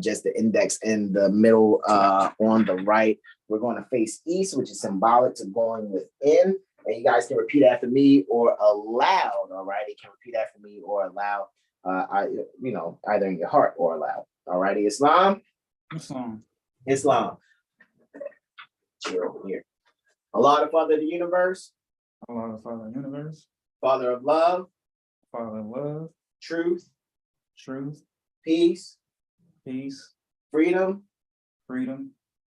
just the index in the middle on the right. We're going to face east, which is symbolic to going within. And you guys can repeat after me or aloud. All right, you can repeat after me or aloud. Either in your heart or aloud. All righty, Islam. Cheer over here. Allah, the Father of the universe. Allah, the Father of the universe. Father of love. Father of love. Truth. Peace. Freedom.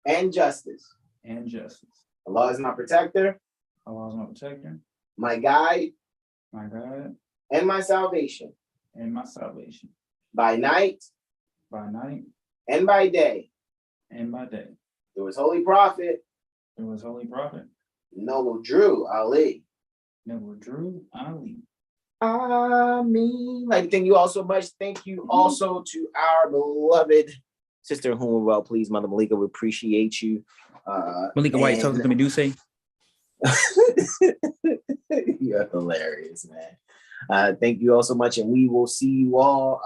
And justice. Allah is my protector. My guide. And my salvation. By night. And by day. Through his holy prophet. Noble Drew Ali. Ameen. Thank you all so much. Thank you also to our beloved sister, whom we're well pleased, Mother Malika. We appreciate you. Malika White talking to Medusa. You're hilarious, man. Thank you all so much, and we will see you all.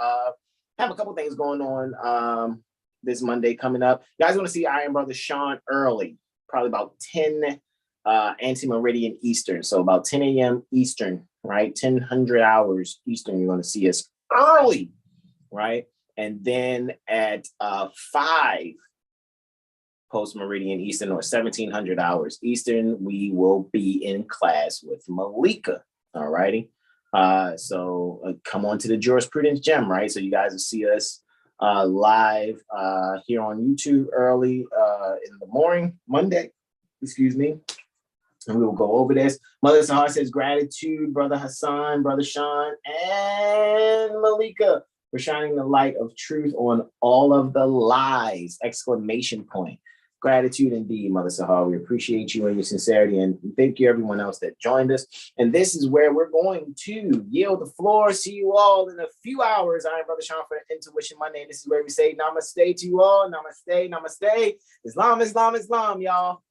Have a couple things going on this Monday coming up. You guys want to see Iron Brother Sean early, probably about 10 anti-meridian Eastern, so about 10 a.m. Eastern, right? 1000 hours Eastern, you're going to see us early, right? And then at 5 post-meridian Eastern, or 1700 hours Eastern, we will be in class with Malika, all righty? So come on to the Jurisprudence Gem, right? So you guys will see us live here on YouTube early in the morning, Monday, and we will go over this. Mother Sahar says gratitude, Brother Hasan, Brother Sean, and Malika. We're shining the light of truth on all of the lies! Exclamation point. Gratitude indeed, Mother Sahar. We appreciate you and your sincerity, and thank you everyone else that joined us. And this is where we're going to yield the floor. See you all in a few hours. I am Brother Sean for Intuition Monday. This is where we say namaste to you all. Namaste, namaste. Islam, Islam, Islam, y'all.